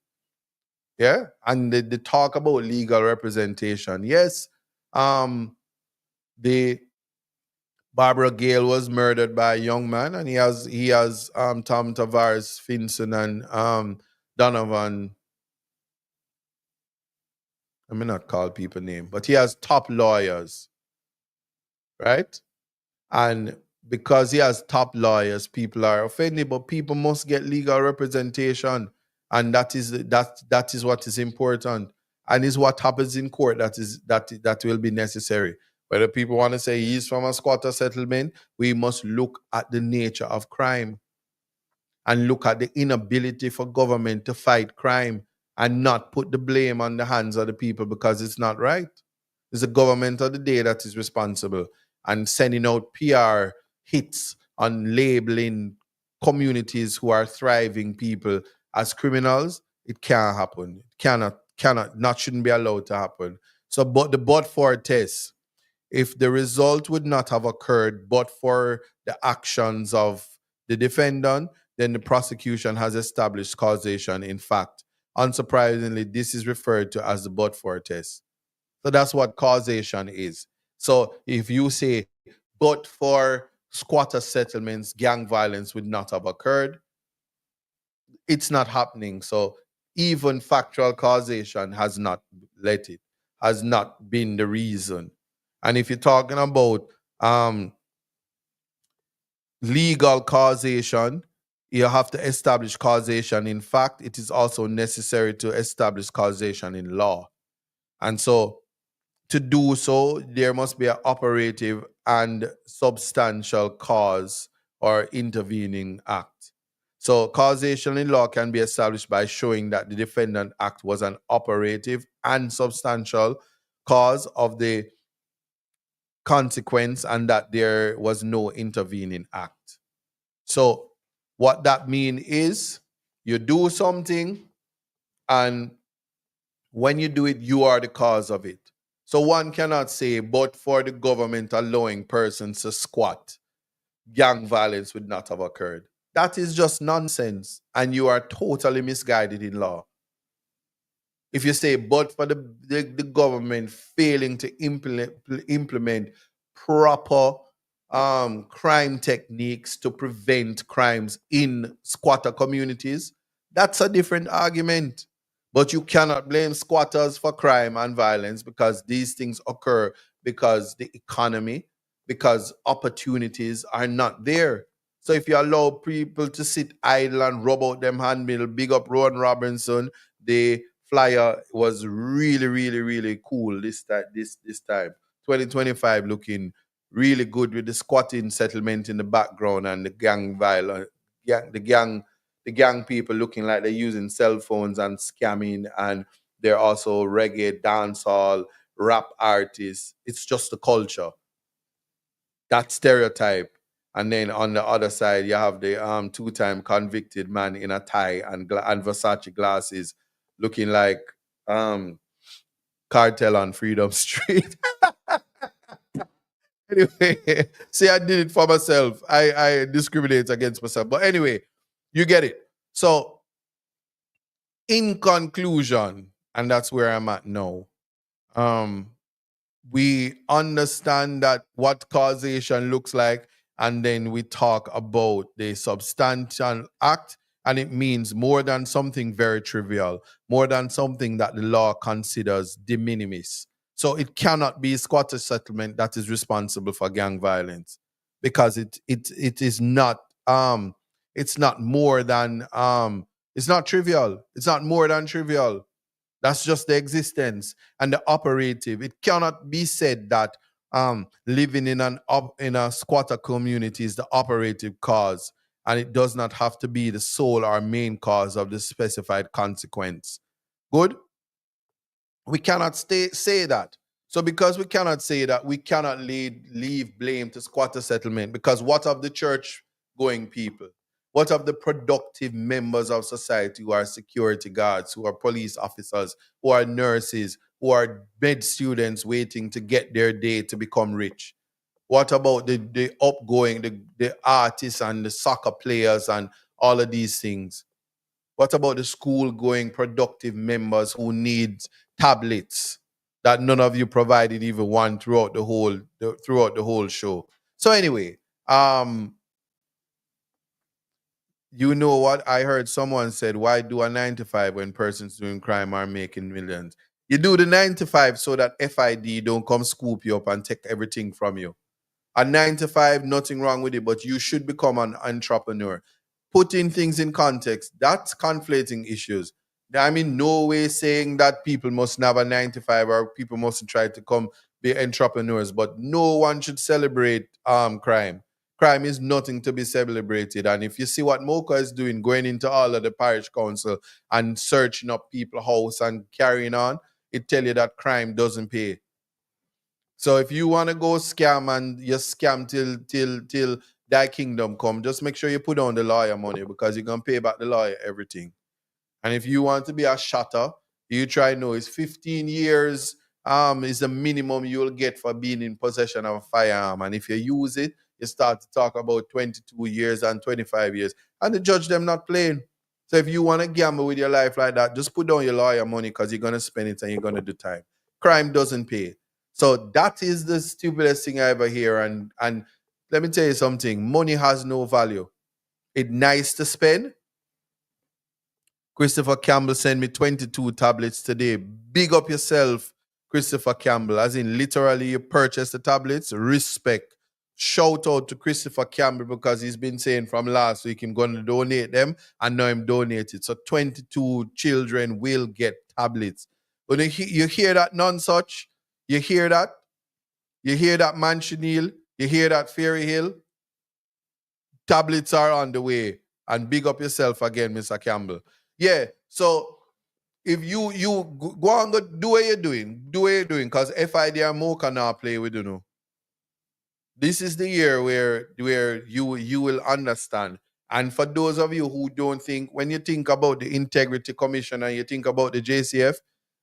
[SPEAKER 1] Yeah. And the talk about legal representation. Yes. The Barbara Gale was murdered by a young man, and he has Tom Tavares, Finson, and Donovan. I may not call people name, but he has top lawyers, right? And because he has top lawyers, people are offended, but people must get legal representation. And that is what is important. And is what happens in court that will be necessary. Whether people want to say he's from a squatter settlement, we must look at the nature of crime and look at the inability for government to fight crime and not put the blame on the hands of the people because it's not right. It's the government of the day that is responsible, and sending out PR hits on labeling communities who are thriving people as criminals. It can't happen. It not shouldn't be allowed to happen. So, but the but for test, if the result would not have occurred but for the actions of the defendant, then the prosecution has established causation. In fact, unsurprisingly, this is referred to as the but for test. So that's what causation is. So if you say, but for squatter settlements, gang violence would not have occurred, it's not happening. So even factual causation has not been the reason. And if you're talking about um, legal causation, you have to establish causation. In fact, it is also necessary to establish causation in law. And so to do so, there must be an operative and substantial cause or intervening act. So, causation in law can be established by showing that the defendant act was an operative and substantial cause of the consequence and that there was no intervening act. So, what that means is you do something, and when you do it, you are the cause of it. So one cannot say, but for the government allowing persons to squat, gang violence would not have occurred. That is just nonsense, and you are totally misguided in law. If you say, but for the government failing to implement proper crime techniques to prevent crimes in squatter communities, that's a different argument. But you cannot blame squatters for crime and violence because these things occur because the economy, because opportunities are not there. So if you allow people to sit idle and rub out them handmill, big up Rowan Robinson, the flyer was really, really, really cool this time. 2025 looking really good with the squatting settlement in the background and the gang violence, the gang people looking like they're using cell phones and scamming, and they're also reggae, dancehall, rap artists. It's just the culture, that stereotype. And then on the other side, you have the two-time convicted man in a tie and Versace glasses, looking like Cartel on Freedom Street. Anyway, see, I did it for myself. I discriminate against myself. But anyway, you get it. So, in conclusion, and that's where I'm at now, um, we understand that what causation looks like, and then we talk about the substantial act, and it means more than something very trivial, more than something that the law considers de minimis. So it cannot be squatter settlement that is responsible for gang violence, because it is not it's not more than it's not trivial. It's not more than trivial. That's just the existence and the operative. It cannot be said that living in in a squatter community is the operative cause, and it does not have to be the sole or main cause of the specified consequence. Good? We cannot say that. So because we cannot say that, we cannot leave blame to squatter settlement, because what of the church going people? What of the productive members of society who are security guards, who are police officers, who are nurses, who are med students waiting to get their day to become rich? What about the artists and the soccer players and all of these things? What about the school going productive members who need tablets that none of you provided even one throughout throughout the whole show? So anyway, you know what? I heard someone said, why do a 9 to 5 when persons doing crime are making millions? You do the 9 to 5 so that FID don't come scoop you up and take everything from you. A 9 to 5, nothing wrong with it, but you should become an entrepreneur. Putting things in context, that's conflating issues. I'm in no way saying that people must have a 9 to 5 or people mustn't try to come be entrepreneurs, but no one should celebrate crime. Crime is nothing to be celebrated. And if you see what Mocha is doing, going into all of the parish council and searching up people's house and carrying on, it tell you that crime doesn't pay. So if you want to go scam and you scam till thy kingdom come, just make sure you put on the lawyer money because you're gonna pay back the lawyer everything. And if you want to be a shutter, you try know it's 15 years is the minimum you'll get for being in possession of a firearm. And if you use it, you start to talk about 22 years and 25 years. And the judge them not playing. So if you want to gamble with your life like that, just put down your lawyer money because you're gonna spend it and you're gonna do time. Crime doesn't pay. So that is the stupidest thing I ever hear. And let me tell you something, money has no value. It's nice to spend. Christopher Campbell sent me 22 tablets today. Big up yourself, Christopher Campbell. As in, literally, you purchased the tablets. Respect. Shout out to Christopher Campbell because he's been saying from last week he's going to donate them and now I'm donated. So 22 children will get tablets. When you hear that non-such, you hear that? You hear that Manchineel? You hear that Fairy Hill? Tablets are on the way. And big up yourself again, Mr. Campbell. Yeah, so if you go on, go do what you're doing. Do what you're doing, because FID and Mo cannot play with you. This is the year where you will understand. And for those of you who don't think, when you think about the Integrity Commission and you think about the JCF,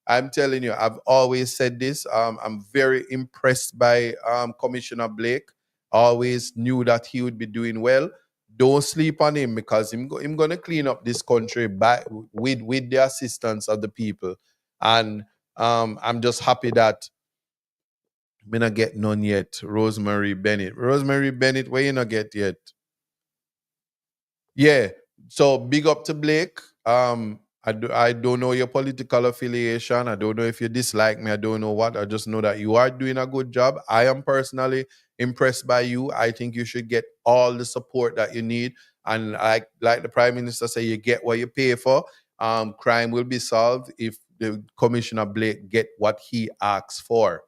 [SPEAKER 1] I'm telling you, I've always said this. I'm very impressed by Commissioner Blake. Always knew that he would be doing well. Don't sleep on him because him going to clean up this country with the assistance of the people. And I'm just happy that me not get none yet. Rosemary Bennett. Rosemary Bennett, where you not get yet? Yeah. So big up to Blake. I don't know your political affiliation. I don't know if you dislike me. I don't know what. I just know that you are doing a good job. I am personally impressed by you. I think you should get all the support that you need. And like the Prime Minister say, you get what you pay for. Crime will be solved if the Commissioner Blake get what he asks for.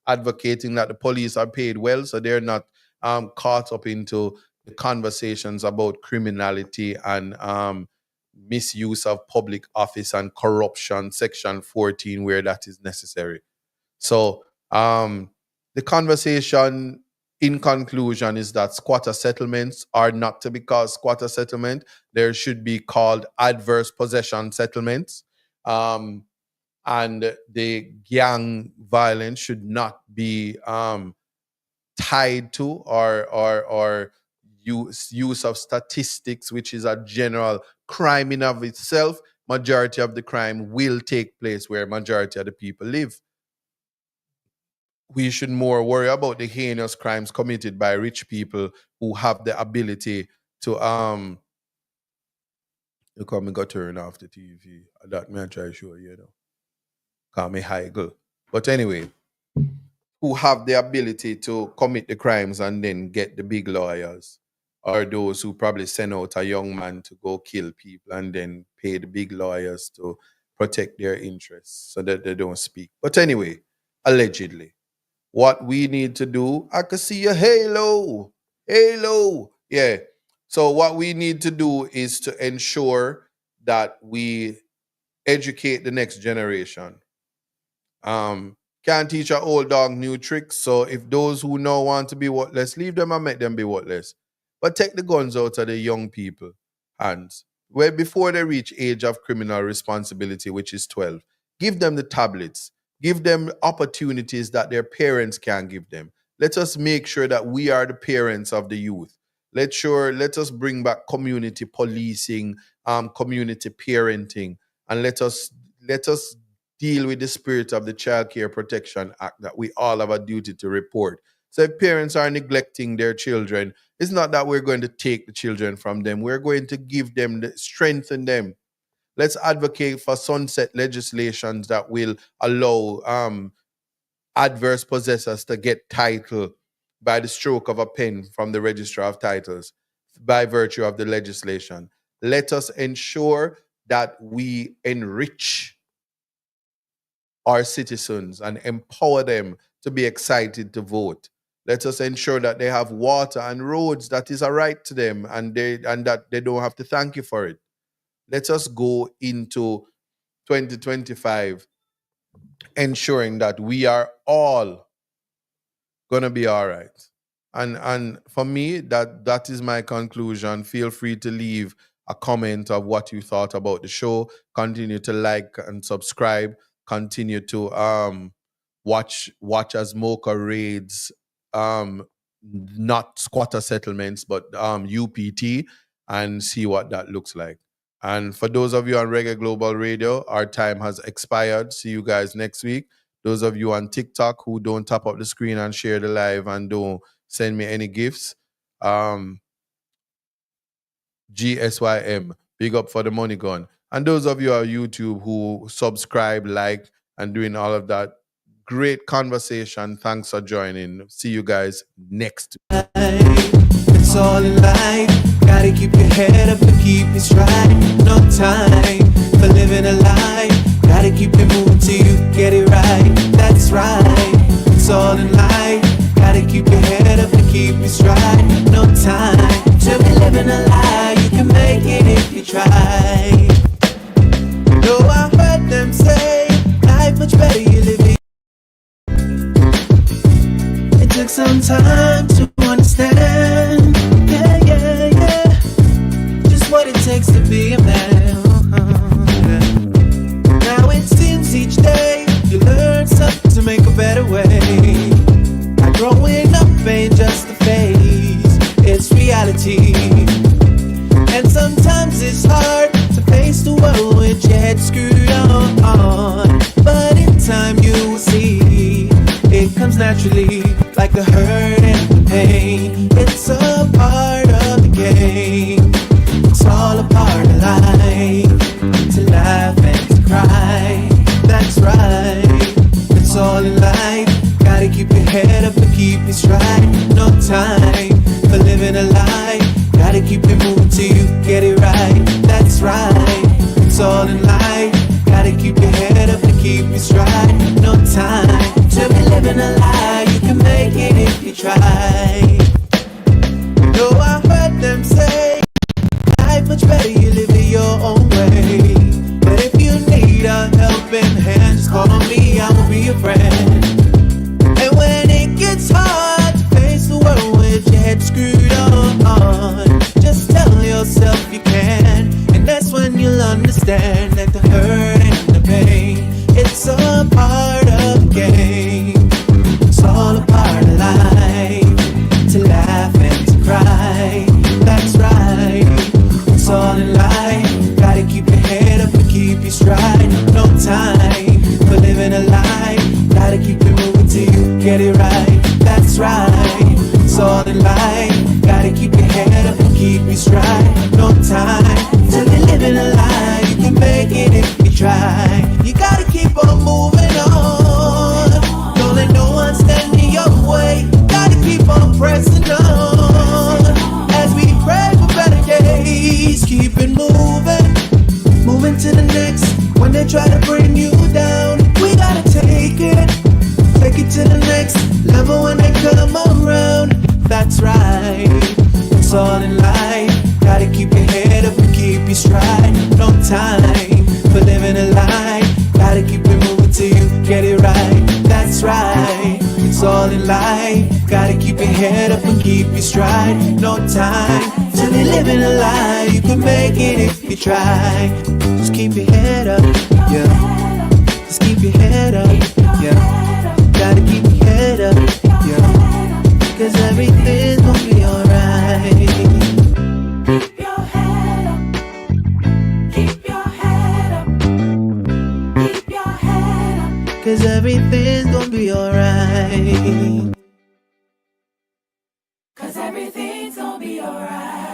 [SPEAKER 1] Advocating that the police are paid well, so they're not caught up into the conversations about criminality and misuse of public office and corruption, Section 14, where that is necessary. So the conversation in conclusion is that squatter settlements are not to be called squatter settlement. There should be called adverse possession settlements. And the gang violence should not be tied to or use of statistics, which is a general crime in of itself. Majority of the crime will take place where majority of the people live. We should more worry about the heinous crimes committed by rich people who have the ability to you come and go turn off the TV. That may I try to show you know. Call me Heigl. But anyway, who have the ability to commit the crimes and then get the big lawyers, or those who probably send out a young man to go kill people and then pay the big lawyers to protect their interests so that they don't speak. But anyway, allegedly, what we need to do, I can see a halo, yeah. So what we need to do is to ensure that we educate the next generation. Can't teach an old dog new tricks. So if those who now want to be worthless, leave them and make them be worthless. But take the guns out of the young people hands. Well, before they reach age of criminal responsibility, which is 12, give them the tablets. Give them opportunities that their parents can give them. Let us make sure that we are the parents of the youth. Let us bring back community policing, community parenting, and let us deal with the spirit of the Child Care Protection Act that we all have a duty to report. So if parents are neglecting their children, it's not that we're going to take the children from them. We're going to give them, strengthen them. Let's advocate for sunset legislations that will allow adverse possessors to get title by the stroke of a pen from the Registrar of Titles by virtue of the legislation. Let us ensure that we enrich our citizens and empower them to be excited to vote. Let us ensure that they have water and roads that is a right to them, and that they don't have to thank you for it. Let us go into 2025 ensuring that we are all gonna be all right. And for me, that is my conclusion. Feel free to leave a comment of what you thought about the show. Continue to like and subscribe. Continue to watch as Mocha raids not squatter settlements but UPT, and see what that looks like. And for those of you on Reggae Global Radio, our time has expired. See you guys next week. Those of you on TikTok who don't tap up the screen and share the live and don't send me any gifts, GSYM, big up for the money gun. And those of you on YouTube who subscribe, like, and doing all of that, great conversation. Thanks for joining. See you guys next week.
[SPEAKER 2] It's all in life. Gotta keep your head up and keep it stride. No time for living a lie. Gotta keep it moving till you get it right. That's right. It's all in life. Gotta keep your head up and keep it stride. No time to be living a lie. You can make it if you try. No, I heard them say life much better you live it. It took some time to understand. Yeah. Just what it takes to be a man. Now it seems each day you learn something to make a better way. Not growing up ain't just a phase, it's reality. And sometimes it's hard to face the world with your head screwed on. But in time you will see it comes naturally, like the hurt and the pain. It's a part of the game. It's all a part of life. To laugh and to cry. That's right. It's all in life. Gotta keep your head up and keep it stride. No time for living a lie. Gotta keep it moving till you get it right. That's right. It's all in life. Gotta keep your head up and keep it stride. No time to be living a lie. You can make it if you try. No, I heard them say life much better you live it your own way. But if you need a helping hand, just call on me, I will be your friend. And when it gets hard to face the world with your head screwed on, just tell yourself you can. And that's when you'll understand that the hurt and the pain, it's a part of the game. It's all a part of life. To laugh and to cry. That's right. It's all in life. Gotta keep your head up and keep your stride. No time for living a lie. Gotta keep it moving till you get it right. That's right. It's all in life. Gotta keep your head up and keep your stride. No time to be living a lie. You can make it if you try. You gotta keep on moving on. Don't let no one stand in your way. Gotta keep on pressing on. As we pray for better days, keep it moving. Moving to the next. When they try to bring you down, we gotta take it. Take it to the next level when they come around. That's right. It's all in life. Gotta keep your head up and keep your stride. No time for living a lie. Gotta keep it moving till you get it right. That's right. It's all in life. Gotta keep your head up and keep your stride. No time to be living a lie. You can make it if you try. Just keep your head up, yeah. Just keep your head up, yeah. Gotta keep your head up, yeah. Cause everything's gonna be alright.
[SPEAKER 3] Keep your head up. Keep your head up. Keep your head up.
[SPEAKER 2] Cause everything's gonna be alright.
[SPEAKER 3] Cause everything's gonna be alright.